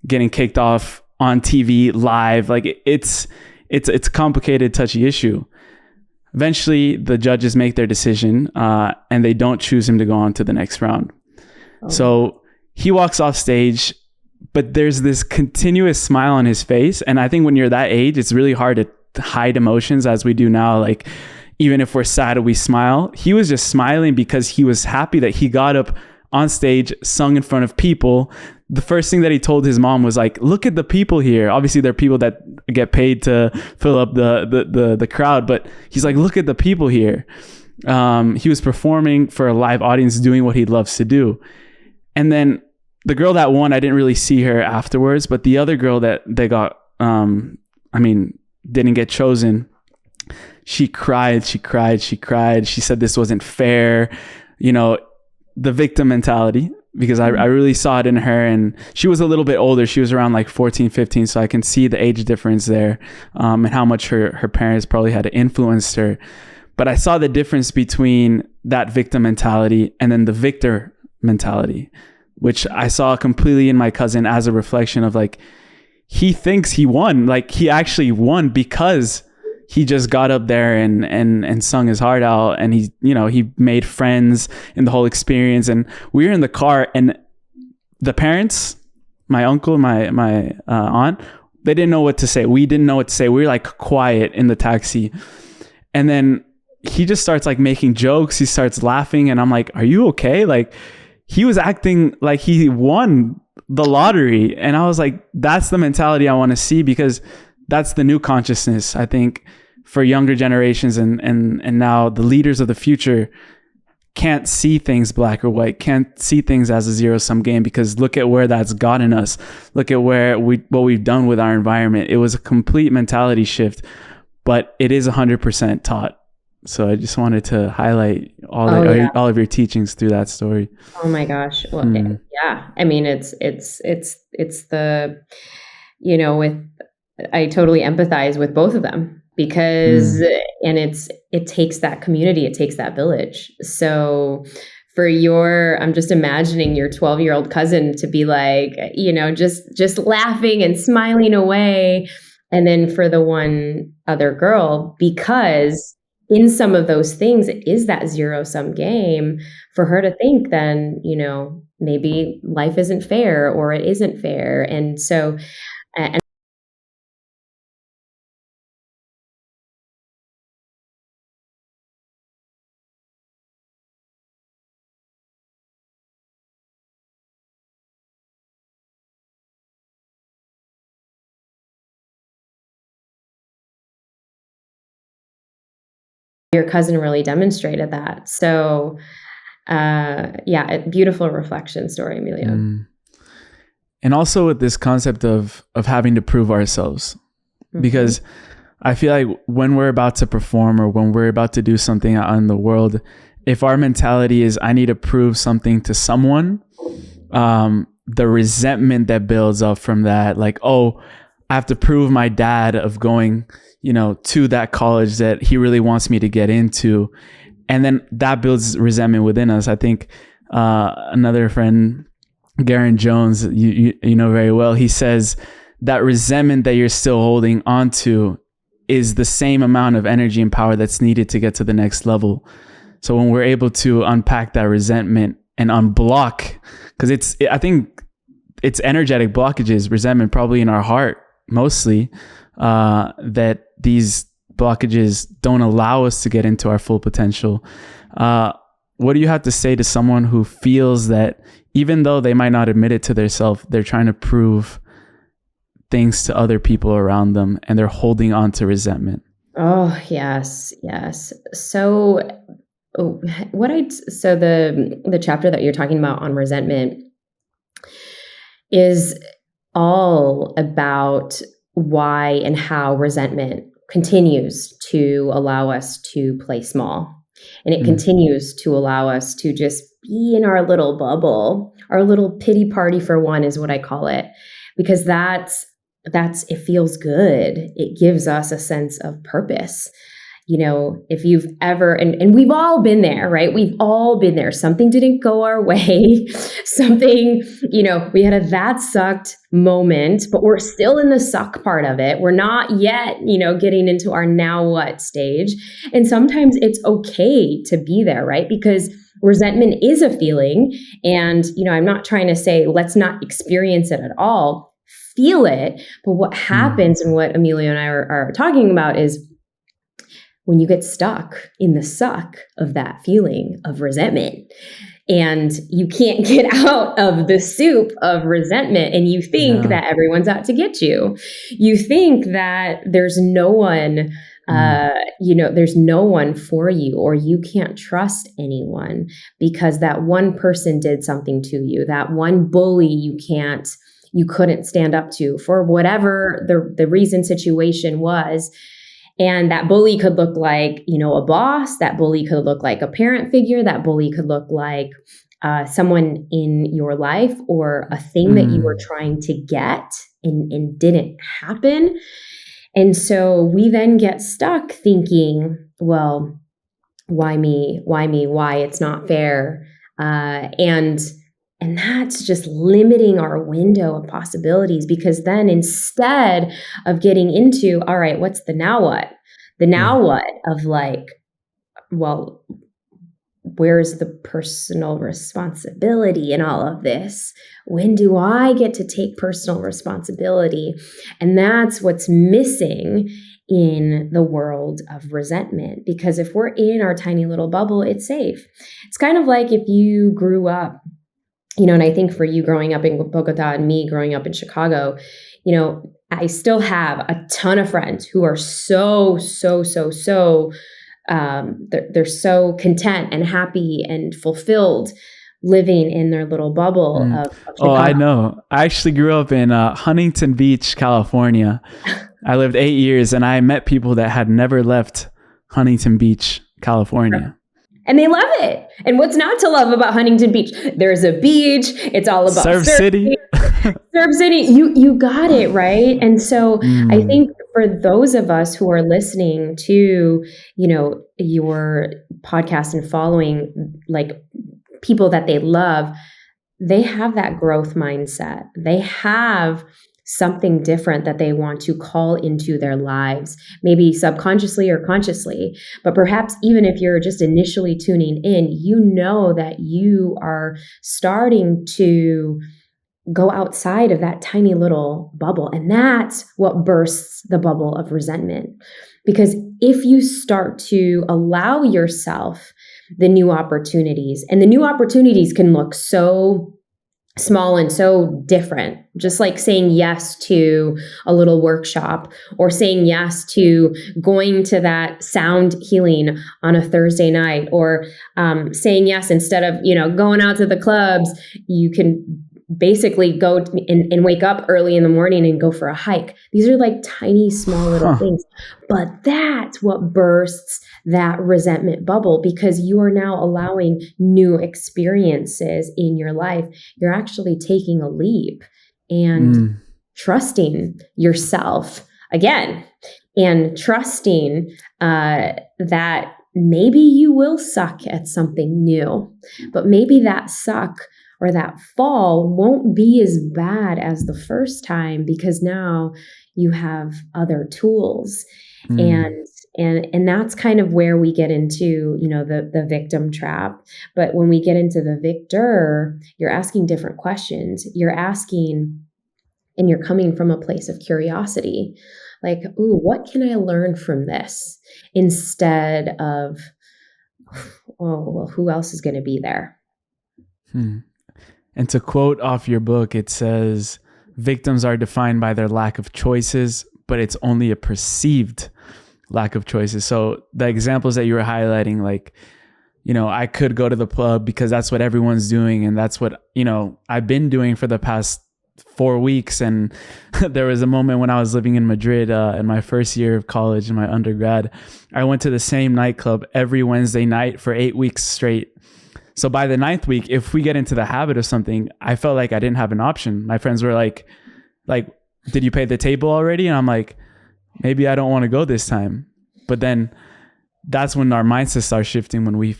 getting kicked off on TV live? Like it's a complicated, touchy issue. Eventually, the judges make their decision, and they don't choose him to go on to the next round. Oh. So he walks off stage, but there's this continuous smile on his face. And I think when you're that age, it's really hard to hide emotions as we do now. Like, even if we're sad, we smile. He was just smiling because he was happy that he got up on stage, sung in front of people. The first thing that he told his mom was like, look at the people here. Obviously there are people that get paid to fill up the crowd, but he's like, look at the people here. He was performing for a live audience, doing what he loves to do. And then the girl that won, I didn't really see her afterwards, but the other girl that they got, didn't get chosen. She cried. She said this wasn't fair. You know, the victim mentality, because I really saw it in her, and she was a little bit older. She was around like 14, 15. So I can see the age difference there, and how much her parents probably had influenced her. But I saw the difference between that victim mentality and then the victor mentality, which I saw completely in my cousin as a reflection of like, he thinks he won. Like he actually won because he just got up there and sung his heart out, and he made friends in the whole experience. And we were in the car, and the parents, my uncle, my aunt, they didn't know what to say. We didn't know what to say. We were like quiet in the taxi. And then he just starts like making jokes. He starts laughing, and I'm like, are you okay? Like he was acting like he won the lottery. And I was like, that's the mentality I want to see, because that's the new consciousness, I think, for younger generations. And now the leaders of the future can't see things black or white, can't see things as a zero-sum game, because look at where that's gotten us. Look at what we've done with our environment. It was a complete mentality shift, but it is 100% taught. So I just wanted to highlight all of your teachings through that story. Oh my gosh. Well, yeah. I mean, it's the, I totally empathize with both of them, because, and it takes that community, it takes that village. So I'm just imagining your 12-year-old cousin to be like, just laughing and smiling away. And then for the one other girl, because in some of those things, it is that zero-sum game, for her to think then, maybe life isn't fair, or it isn't fair. And so, and your cousin really demonstrated that. So, a beautiful reflection story, Emilio. And also with this concept of having to prove ourselves, because I feel like when we're about to perform, or when we're about to do something out in the world, if our mentality is, I need to prove something to someone, the resentment that builds up from that, like, oh, I have to prove my dad of going, to that college that he really wants me to get into. And then that builds resentment within us. I think another friend, Garen Jones, you know very well, he says that resentment that you're still holding onto is the same amount of energy and power that's needed to get to the next level. So when we're able to unpack that resentment and unblock, because I think it's energetic blockages, resentment probably in our heart mostly, that these blockages don't allow us to get into our full potential. What do you have to say to someone who feels that even though they might not admit it to themselves, they're trying to prove things to other people around them, and they're holding on to resentment? Oh, yes. So the chapter that you're talking about on resentment is all about why and how resentment continues to allow us to play small. And it continues to allow us to just be in our little bubble, our little pity party for one is what I call it, because it feels good. It gives us a sense of purpose. If you've ever, and we've all been there, right? We've all been there. Something didn't go our way. Something, we had that sucked moment, but we're still in the suck part of it. We're not yet, getting into our now what stage. And sometimes it's okay to be there, right? Because resentment is a feeling. And, I'm not trying to say, let's not experience it at all. Feel it. But what happens, and what Emilio and I are talking about, is when you get stuck in the suck of that feeling of resentment, and you can't get out of the soup of resentment, and you think that everyone's out to get you. You think that there's no one, there's no one for you, or you can't trust anyone because that one person did something to you, that one bully you couldn't stand up to for whatever the reason situation was. And that bully could look like, a boss. That bully could look like a parent figure. That bully could look like someone in your life, or a thing that you were trying to get and didn't happen. And so we then get stuck thinking, well, why me? Why me? Why? It's not fair. And that's just limiting our window of possibilities, because then instead of getting into, all right, what's the now what? The now what of like, well, where's the personal responsibility in all of this? When do I get to take personal responsibility? And that's what's missing in the world of resentment, because if we're in our tiny little bubble, it's safe. It's kind of like if you grew up, and I think for you growing up in Bogota and me growing up in Chicago, I still have a ton of friends who are so they're so content and happy and fulfilled living in their little bubble of Chicago. Oh, I know. I actually grew up in Huntington Beach, California. I lived 8 years, and I met people that had never left Huntington Beach, California. And they love it. And what's not to love about Huntington Beach? There's a beach. It's all about Surf City. Surf City. You got it, right? And so I think for those of us who are listening to, your podcast and following like people that they love, they have that growth mindset. They have something different that they want to call into their lives, maybe subconsciously or consciously. But perhaps even if you're just initially tuning in, you know that you are starting to go outside of that tiny little bubble. And that's what bursts the bubble of resentment. Because if you start to allow yourself the new opportunities, and the new opportunities can look so small and so different, just like saying yes to a little workshop, or saying yes to going to that sound healing on a Thursday night, or saying yes instead of, going out to the clubs, you can basically go and wake up early in the morning and go for a hike. These are like tiny, small little things, but that's what bursts that resentment bubble, because you are now allowing new experiences in your life. You're actually taking a leap and trusting yourself again, and trusting that maybe you will suck at something new, but maybe that suck or that fall won't be as bad as the first time, because now you have other tools. And that's kind of where we get into, the victim trap. But when we get into the victor, you're asking different questions. You're asking, and you're coming from a place of curiosity, like, ooh, what can I learn from this? Instead of, oh, well, who else is going to be there? And to quote off your book, it says, victims are defined by their lack of choices, but it's only a perceived lack of choices. So the examples that you were highlighting, like, I could go to the club because that's what everyone's doing. And that's what, I've been doing for the past 4 weeks. And there was a moment when I was living in Madrid in my first year of college, in my undergrad, I went to the same nightclub every Wednesday night for 8 weeks straight. So by the 9th week, if we get into the habit of something, I felt like I didn't have an option. My friends were like, did you pay the table already? And I'm like, maybe I don't want to go this time. But then that's when our mindset starts shifting, when we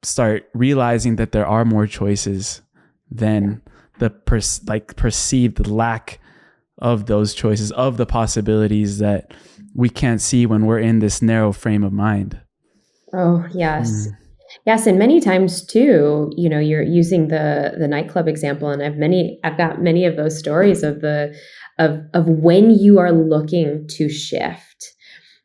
start realizing that there are more choices than the perceived lack of those choices, of the possibilities that we can't see when we're in this narrow frame of mind. Oh, yes. Yes, and many times too, you're using the nightclub example, and I've got many of those stories of when you are looking to shift,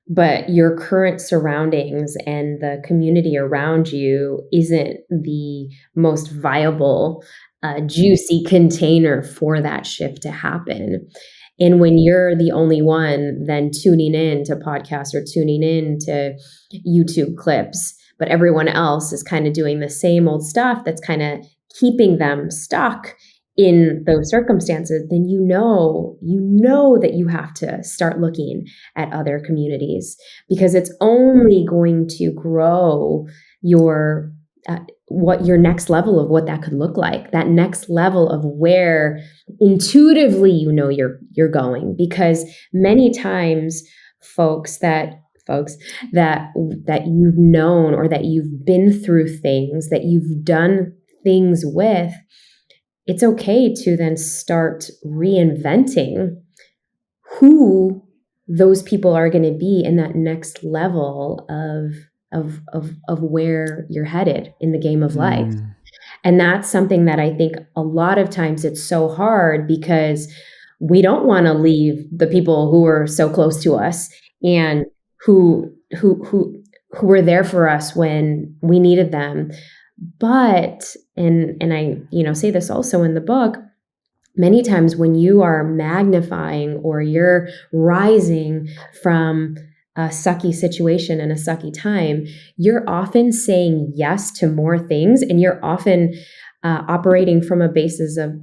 but your current surroundings and the community around you isn't the most viable, juicy container for that shift to happen. And when you're the only one then tuning in to podcasts or tuning in to YouTube clips, but everyone else is kind of doing the same old stuff that's kind of keeping them stuck in those circumstances, then you know that you have to start looking at other communities, because it's only going to grow your what your next level of what that could look like, that next level of where intuitively you're going. Because many times folks that you've known, or that you've been through things, that you've done things with, it's okay to then start reinventing who those people are going to be in that next level of where you're headed in the game of life. And that's something that I think a lot of times it's so hard, because we don't want to leave the people who are so close to us and who were there for us when we needed them. But, and I, say this also in the book, many times when you are magnifying or you're rising from a sucky situation and a sucky time, you're often saying yes to more things, and you're often operating from a basis of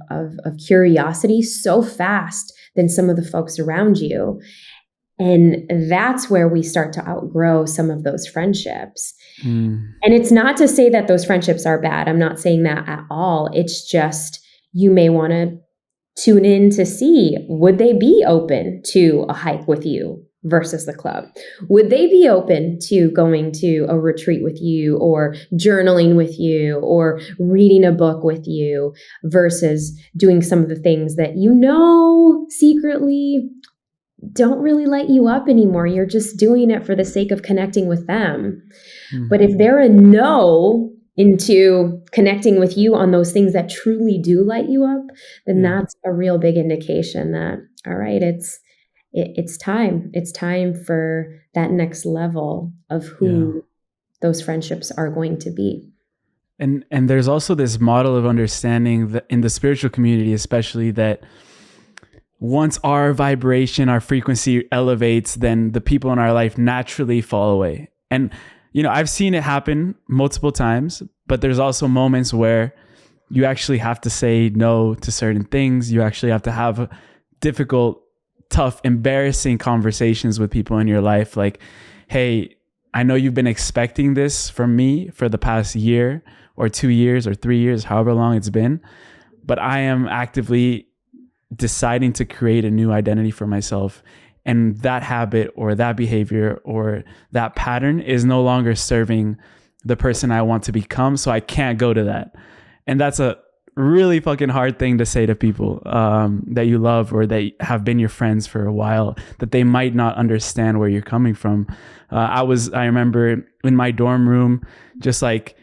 curiosity so fast than some of the folks around you. And that's where we start to outgrow some of those friendships. And it's not to say that those friendships are bad. I'm not saying that at all. It's just, you may want to tune in to see, would they be open to a hike with you versus the club? Would they be open to going to a retreat with you, or journaling with you, or reading a book with you, versus doing some of the things that secretly don't really light you up anymore? You're just doing it for the sake of connecting with them. But if they're a no into connecting with you on those things that truly do light you up, then that's a real big indication that, all right, it's time. It's time for that next level of who those friendships are going to be. And there's also this model of understanding that in the spiritual community, especially, that once our vibration, our frequency elevates, then the people in our life naturally fall away. And, I've seen it happen multiple times, but there's also moments where you actually have to say no to certain things. You actually have to have difficult, tough, embarrassing conversations with people in your life. Like, hey, I know you've been expecting this from me for the past year or 2 years or 3 years, however long it's been, but I am actively deciding to create a new identity for myself. And that habit or that behavior or that pattern is no longer serving the person I want to become. So I can't go to that. And that's a really fucking hard thing to say to people that you love or that have been your friends for a while, that they might not understand where you're coming from. I remember in my dorm room, just like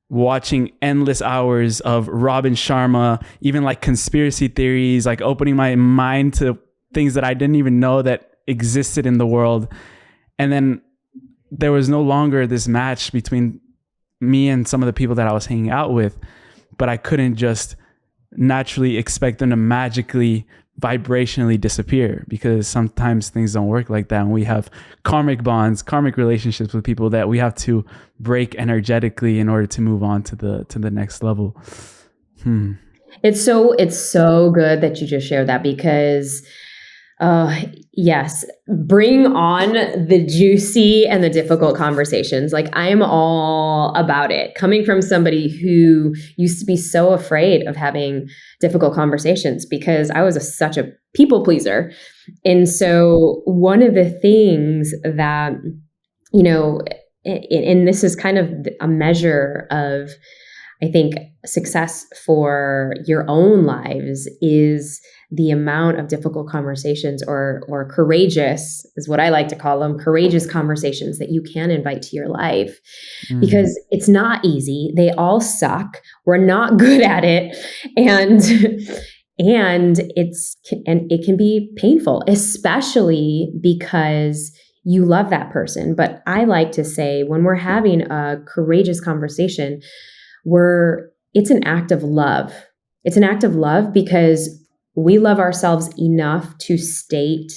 watching endless hours of Robin Sharma, even like conspiracy theories, like opening my mind to things that I didn't even know that existed in the world. And then there was no longer this match between me and some of the people that I was hanging out with, but I couldn't just naturally expect them to magically vibrationally disappear, because sometimes things don't work like that. And we have karmic bonds, karmic relationships with people that we have to break energetically in order to move on to the next level. It's so good that you just shared that, because yes, bring on the juicy and the difficult conversations. Like, I am all about it. Coming from somebody who used to be so afraid of having difficult conversations because I was such a people pleaser. And so one of the things that, and this is kind of a measure of, I think, success for your own lives, is the amount of difficult conversations or courageous, is what I like to call them, courageous conversations that you can invite to your life. Because it's not easy. They all suck. We're not good at it. And it can be painful, especially because you love that person. But I like to say when we're having a courageous conversation, it's an act of love. It's an act of love because we love ourselves enough to state,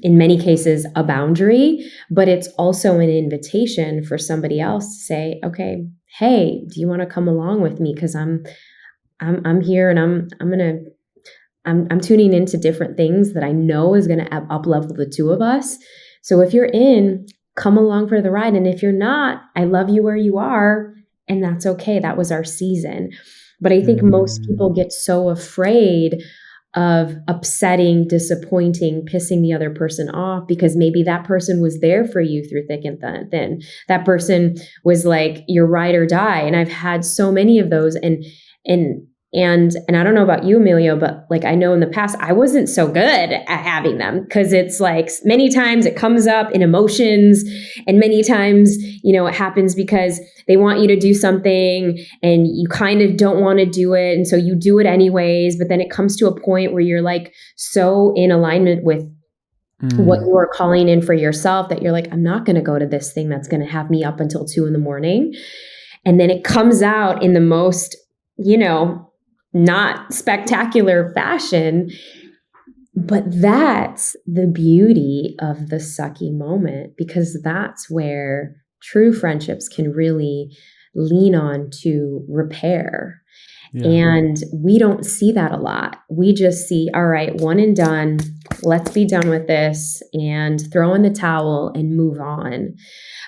in many cases, a boundary, but it's also an invitation for somebody else to say, okay, hey, do you want to come along with me? Because I'm here, and I'm tuning into different things that I know is going to up level the two of us. So if you're in, come along for the ride. And if you're not, I love you where you are, and that's okay. That was our season. But I think most people get so afraid of upsetting, disappointing, pissing the other person off, because maybe that person was there for you through thick and thin. That person was like your ride or die. And I've had so many of those. And I don't know about you, Emilio, but like I know in the past I wasn't so good at having them, because it's like many times it comes up in emotions, and many times, it happens because they want you to do something and you kind of don't want to do it. And so you do it anyways, but then it comes to a point where you're like so in alignment with what you are calling in for yourself that you're like, I'm not going to go to this thing that's going to have me up until 2 a.m. And then it comes out in the most, not spectacular fashion, but that's the beauty of the sucky moment, because that's where true friendships can really lean on to repair. Yeah. And we don't see that a lot. We just see, all right, one and done, let's be done with this and throw in the towel and move on.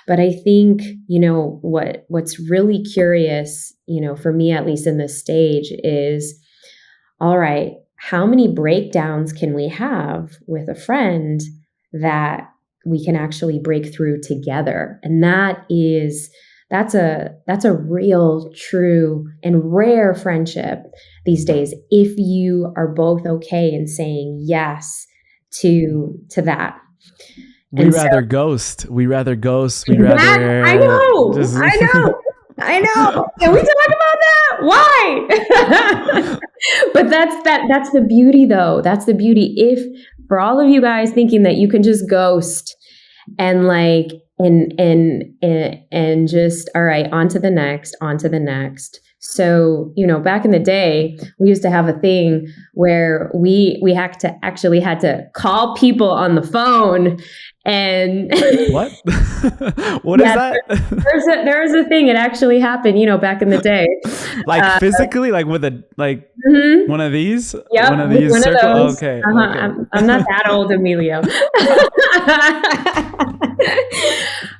But I think, what's really curious, for me, at least in this stage, is, all right, how many breakdowns can we have with a friend that we can actually break through together? And that's a real, true, and rare friendship these days, if you are both okay in saying yes to that. We'd rather ghost. I know. I know. Can we talk about that? Why? But that's the beauty, though. That's the beauty. If for all of you guys thinking that you can just ghost and like and just, all right, on to the next. So, back in the day, we used to have a thing where we had to call people on the phone. And what? What is that? There was a thing. It actually happened, back in the day. Like physically, like with one of these? Yep, one of these one circles? of those. Okay. I'm not that old, Emilio.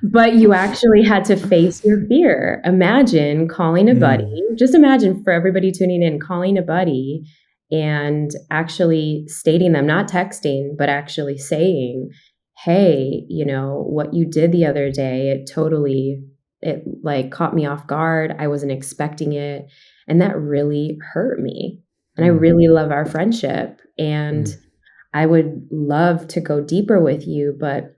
But you actually had to face your fear. Imagine calling a buddy. Just imagine, for everybody tuning in, calling a buddy and actually stating them, not texting, but actually saying, hey, what you did the other day, it like caught me off guard. I wasn't expecting it. And that really hurt me. And I really love our friendship. And I would love to go deeper with you, but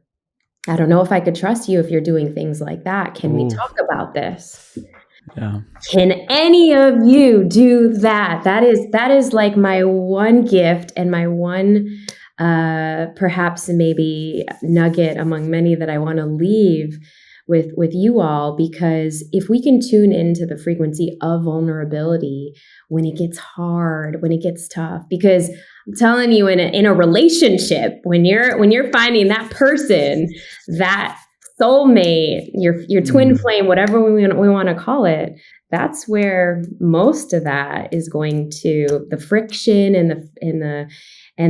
I don't know if I could trust you if you're doing things like that. Can we talk about this? Yeah. Can any of you do that? That is like my one gift and my one perhaps maybe nugget among many that I want to leave with you all, because if we can tune into the frequency of vulnerability when it gets hard, when it gets tough, because I'm telling you, in a relationship, when you're finding that person, that soulmate, your twin flame, whatever we want to call it, that's where most of that is going to, the friction and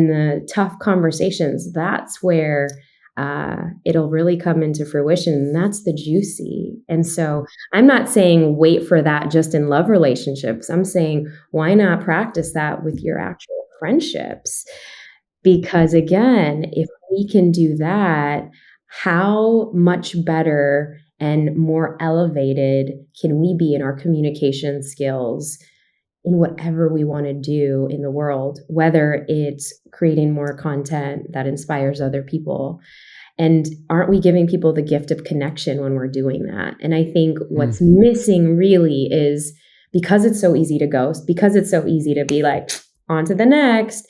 the tough conversations. That's where it'll really come into fruition. And that's the juicy. And so I'm not saying wait for that just in love relationships. I'm saying, why not practice that with your actual friendships? Because again, if we can do that, how much better and more elevated can we be in our communication skills in whatever we want to do in the world, whether it's creating more content that inspires other people. And aren't we giving people the gift of connection when we're doing that? And I think what's missing really is, because it's so easy to ghost, because it's so easy to be like, on to the next,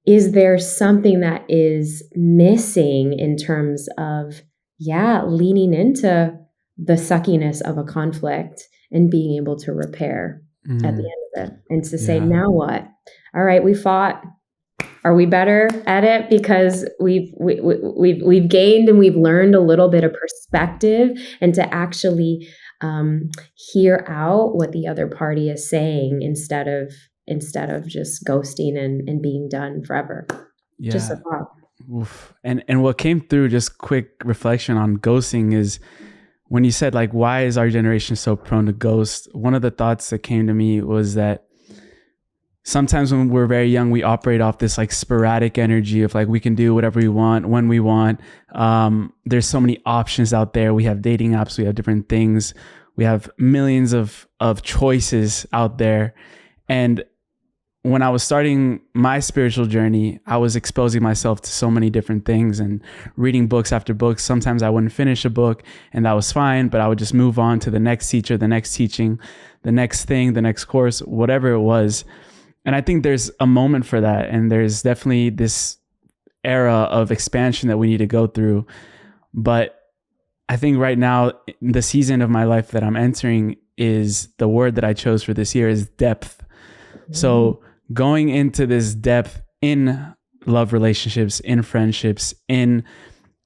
is there something that is missing in terms of, leaning into the suckiness of a conflict and being able to repair at the end of it, and to say, now what? All right, we fought. Are we better at it because we've gained and we've learned a little bit of perspective, and to actually hear out what the other party is saying instead of just ghosting and being done forever. Yeah. Just a thought. Oof. And what came through, just quick reflection on ghosting, is when you said, like, why is our generation so prone to ghost? One of the thoughts that came to me was that sometimes when we're very young, we operate off this like sporadic energy of like, we can do whatever we want when we want. There's so many options out there. We have dating apps, we have different things. We have millions of choices out there. And when I was starting my spiritual journey, I was exposing myself to so many different things and reading books after books. Sometimes I wouldn't finish a book and that was fine, but I would just move on to the next teacher, the next teaching, the next thing, the next course, whatever it was. And I think there's a moment for that. And there's definitely this era of expansion that we need to go through. But I think right now, the season of my life that I'm entering, is the word that I chose for this year is depth. So going into this depth in love relationships, in friendships, in,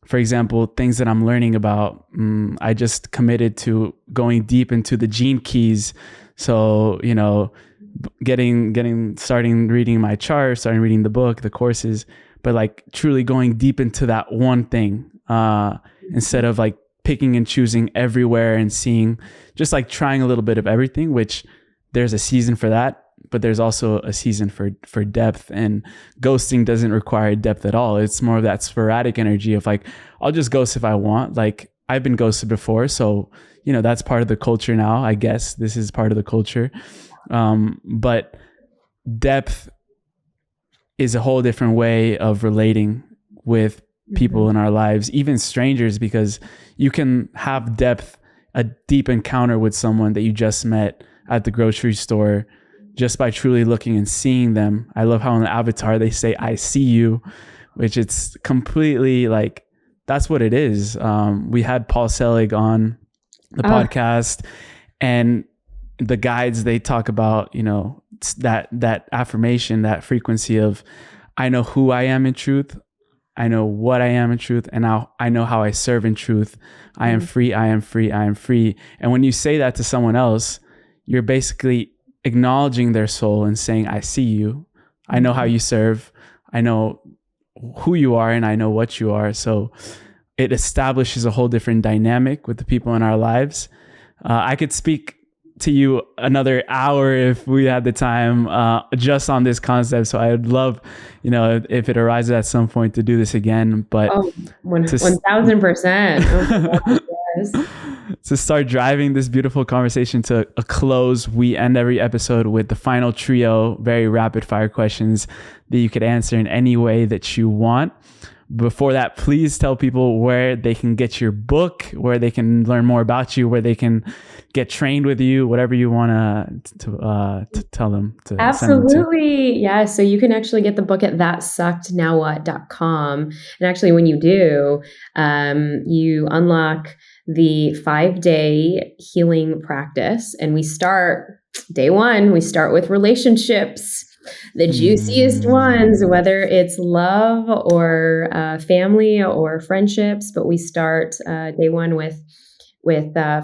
for example, things that I'm learning about. I just committed to going deep into the gene keys. So, starting reading my chart, starting reading the book, the courses, but like truly going deep into that one thing, instead of like picking and choosing everywhere and seeing, just like trying a little bit of everything, which there's a season for that, but there's also a season for depth. And ghosting doesn't require depth at all. It's more of that sporadic energy of like, I'll just ghost if I want. Like, I've been ghosted before, so that's part of the culture now. I guess this is part of the culture. But depth is a whole different way of relating with people in our lives, even strangers, because you can have depth, a deep encounter with someone that you just met at the grocery store, just by truly looking and seeing them. I love how in the avatar they say, I see you, which it's completely like, that's what it is. We had Paul Selig on the podcast, and the guides, they talk about, that affirmation, that frequency of, I know who I am in truth. I know what I am in truth. And now I know how I serve in truth. I am free. I am free. I am free. And when you say that to someone else, you're basically acknowledging their soul and saying, I see you. I know how you serve. I know who you are, and I know what you are. So it establishes a whole different dynamic with the people in our lives. I could speak to you another hour if we had the time, just on this concept. So I would love, if it arises at some point, to do this again. But 1000%. Yes. To start driving this beautiful conversation to a close, we end every episode with the final trio, very rapid fire questions that you could answer in any way that you want. Before that, please tell people where they can get your book, where they can learn more about you, where they can get trained with you, whatever you want to tell them to. Absolutely. Yeah. So you can actually get the book at thatsuckednowwhat.com. And actually, when you do, you unlock the 5-day healing practice. And we start day one, we start with relationships. The juiciest ones, whether it's love or family or friendships, but we start day one with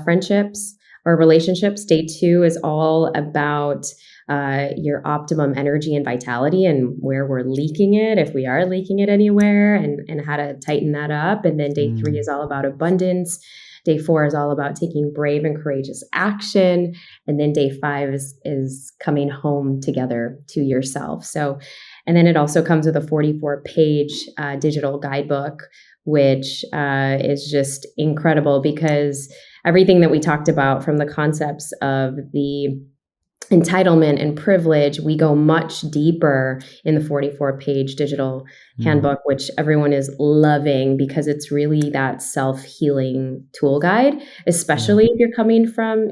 friendships or relationships. Day 2 is all about your optimum energy and vitality and where we're leaking it, if we are leaking it anywhere, and how to tighten that up. And then day 3 is all about abundance. Day 4 is all about taking brave and courageous action. And then day 5 is coming home together to yourself. So, and then it also comes with a 44-page digital guidebook, which is just incredible, because everything that we talked about, from the concepts of the entitlement and privilege, we go much deeper in the 44-page digital handbook, which everyone is loving because it's really that self-healing tool guide, especially if you're coming from,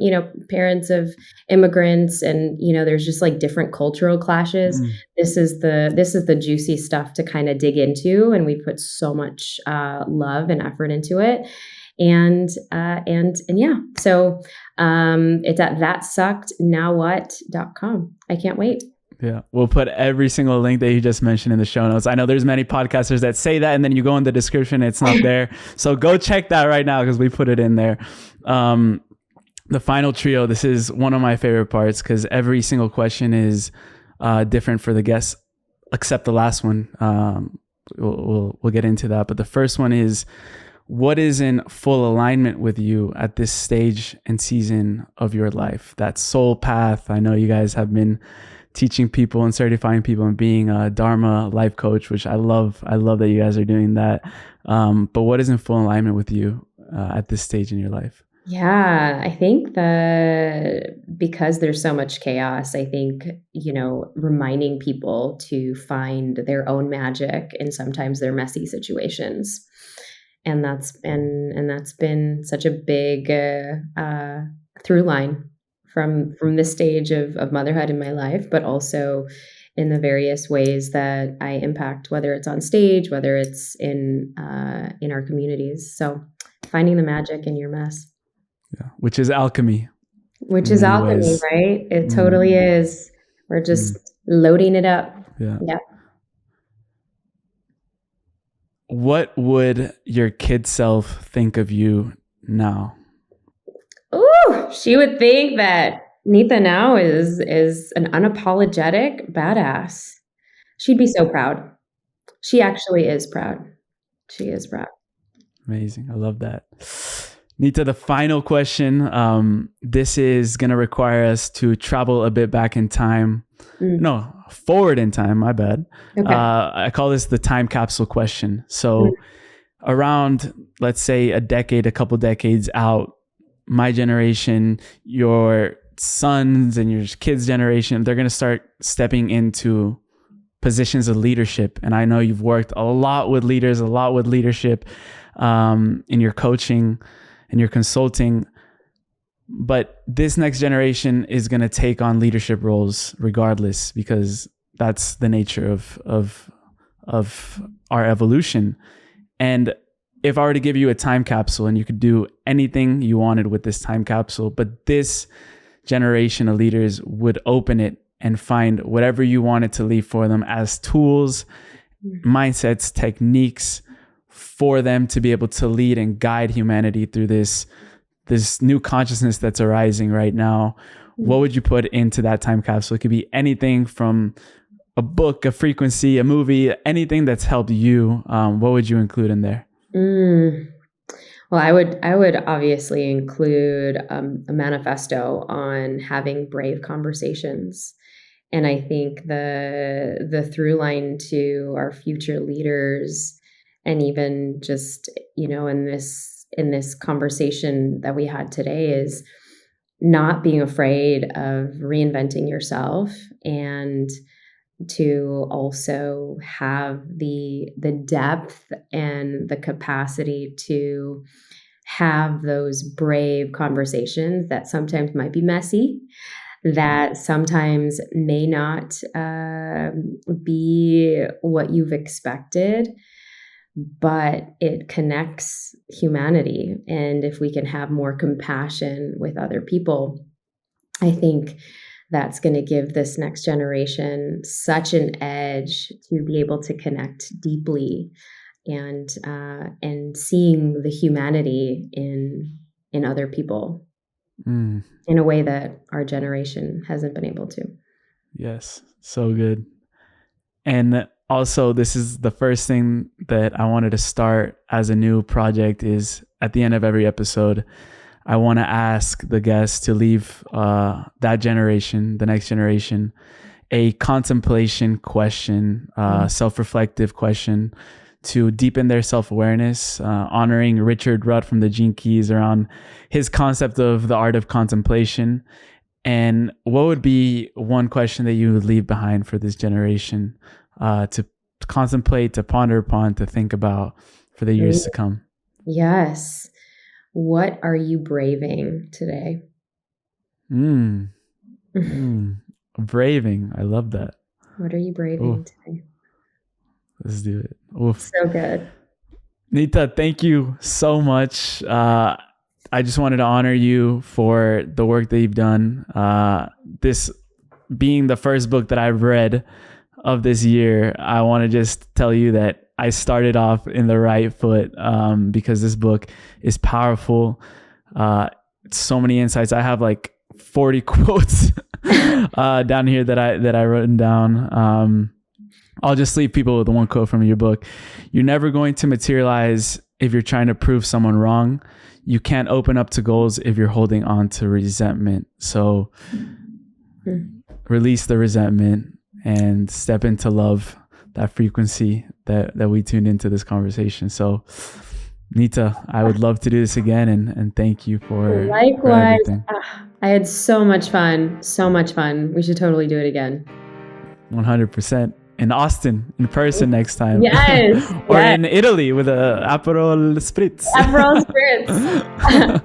parents of immigrants and, there's just like different cultural clashes. This is the juicy stuff to kind of dig into. And we put so much love and effort into it. And yeah, so it's at thatsuckednowwhat.com. I can't wait. Yeah, we'll put every single link that you just mentioned in the show notes. I know there's many podcasters that say that, and then you go in the description, it's not there. So go check that right now because we put it in there. The final trio, this is one of my favorite parts because every single question is different for the guests, except the last one. We'll get into that. But the first one is, what is in full alignment with you at this stage and season of your life? That soul path. I know you guys have been teaching people and certifying people and being a Dharma life coach, which I love. I love that you guys are doing that. But what is in full alignment with you at this stage in your life? Yeah, I think that because there's so much chaos, I think, reminding people to find their own magic in sometimes their messy situations. And that's been such a big through line from this stage of motherhood in my life, but also in the various ways that I impact, whether it's on stage, whether it's in our communities. So finding the magic in your mess. Yeah, which is alchemy. Which is alchemy, ways. Right? It totally is. We're just loading it up. Yeah. Yeah. What would your kid self think of you now? Ooh, she would think that Neeta now is an unapologetic badass. She'd be so proud. She actually is proud. She is proud. Amazing. I love that. Neeta, the final question. This is going to require us to travel a bit back in time. No, forward in time. My bad. Okay. I call this the time capsule question. So around, let's say, a couple decades out, my generation, your sons and your kids' generation, they're going to start stepping into positions of leadership. And I know you've worked a lot with leaders, a lot with leadership in your coaching and your consulting. But this next generation is going to take on leadership roles regardless, because that's the nature of our evolution. And if I were to give you a time capsule and you could do anything you wanted with this time capsule, but this generation of leaders would open it and find whatever you wanted to leave for them as tools, mindsets, techniques for them to be able to lead and guide humanity through this new consciousness that's arising right now, what would you put into that time capsule? It could be anything from a book, a frequency, a movie, anything that's helped you. What would you include in there? Well, I would obviously include a manifesto on having brave conversations. And I think the through line to our future leaders, and even just, in this conversation that we had today, is not being afraid of reinventing yourself, and to also have the depth and the capacity to have those brave conversations that sometimes might be messy, that sometimes may not be what you've expected, but it connects humanity. And if we can have more compassion with other people, I think that's going to give this next generation such an edge to be able to connect deeply and seeing the humanity in other people in a way that our generation hasn't been able to. Yes, so good. And also, this is the first thing that I wanted to start as a new project is at the end of every episode, I want to ask the guests to leave that generation, the next generation, a contemplation question, self-reflective question to deepen their self-awareness, honoring Richard Rudd from the Gene Keys around his concept of the art of contemplation. And what would be one question that you would leave behind for this generation to contemplate, to ponder upon, to think about for the years to come? Yes. What are you braving today? Braving. I love that. What are you braving today? Let's do it. Oof. So good. Neeta, thank you so much. I just wanted to honor you for the work that you've done. This being the first book that I've read of this year, I want to just tell you that I started off in the right foot because this book is powerful. So many insights. I have like 40 quotes down here that I written down. I'll just leave people with one quote from your book. You're never going to materialize if you're trying to prove someone wrong. You can't open up to goals if you're holding on to resentment. So release the resentment and step into love, that frequency that we tuned into this conversation. So Neeta, I would love to do this again and thank you for everything. I had so much fun. So much fun. We should totally do it again. 100%. In Austin, in person next time. Yes. Or in Italy with a Aperol Spritz. Aperol Spritz.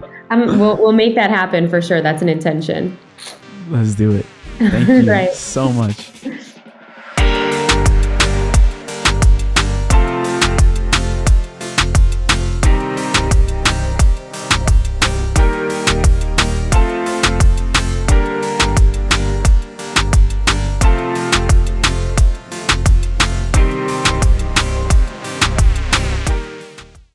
We'll make that happen for sure. That's an intention. Let's do it. Thank you so much.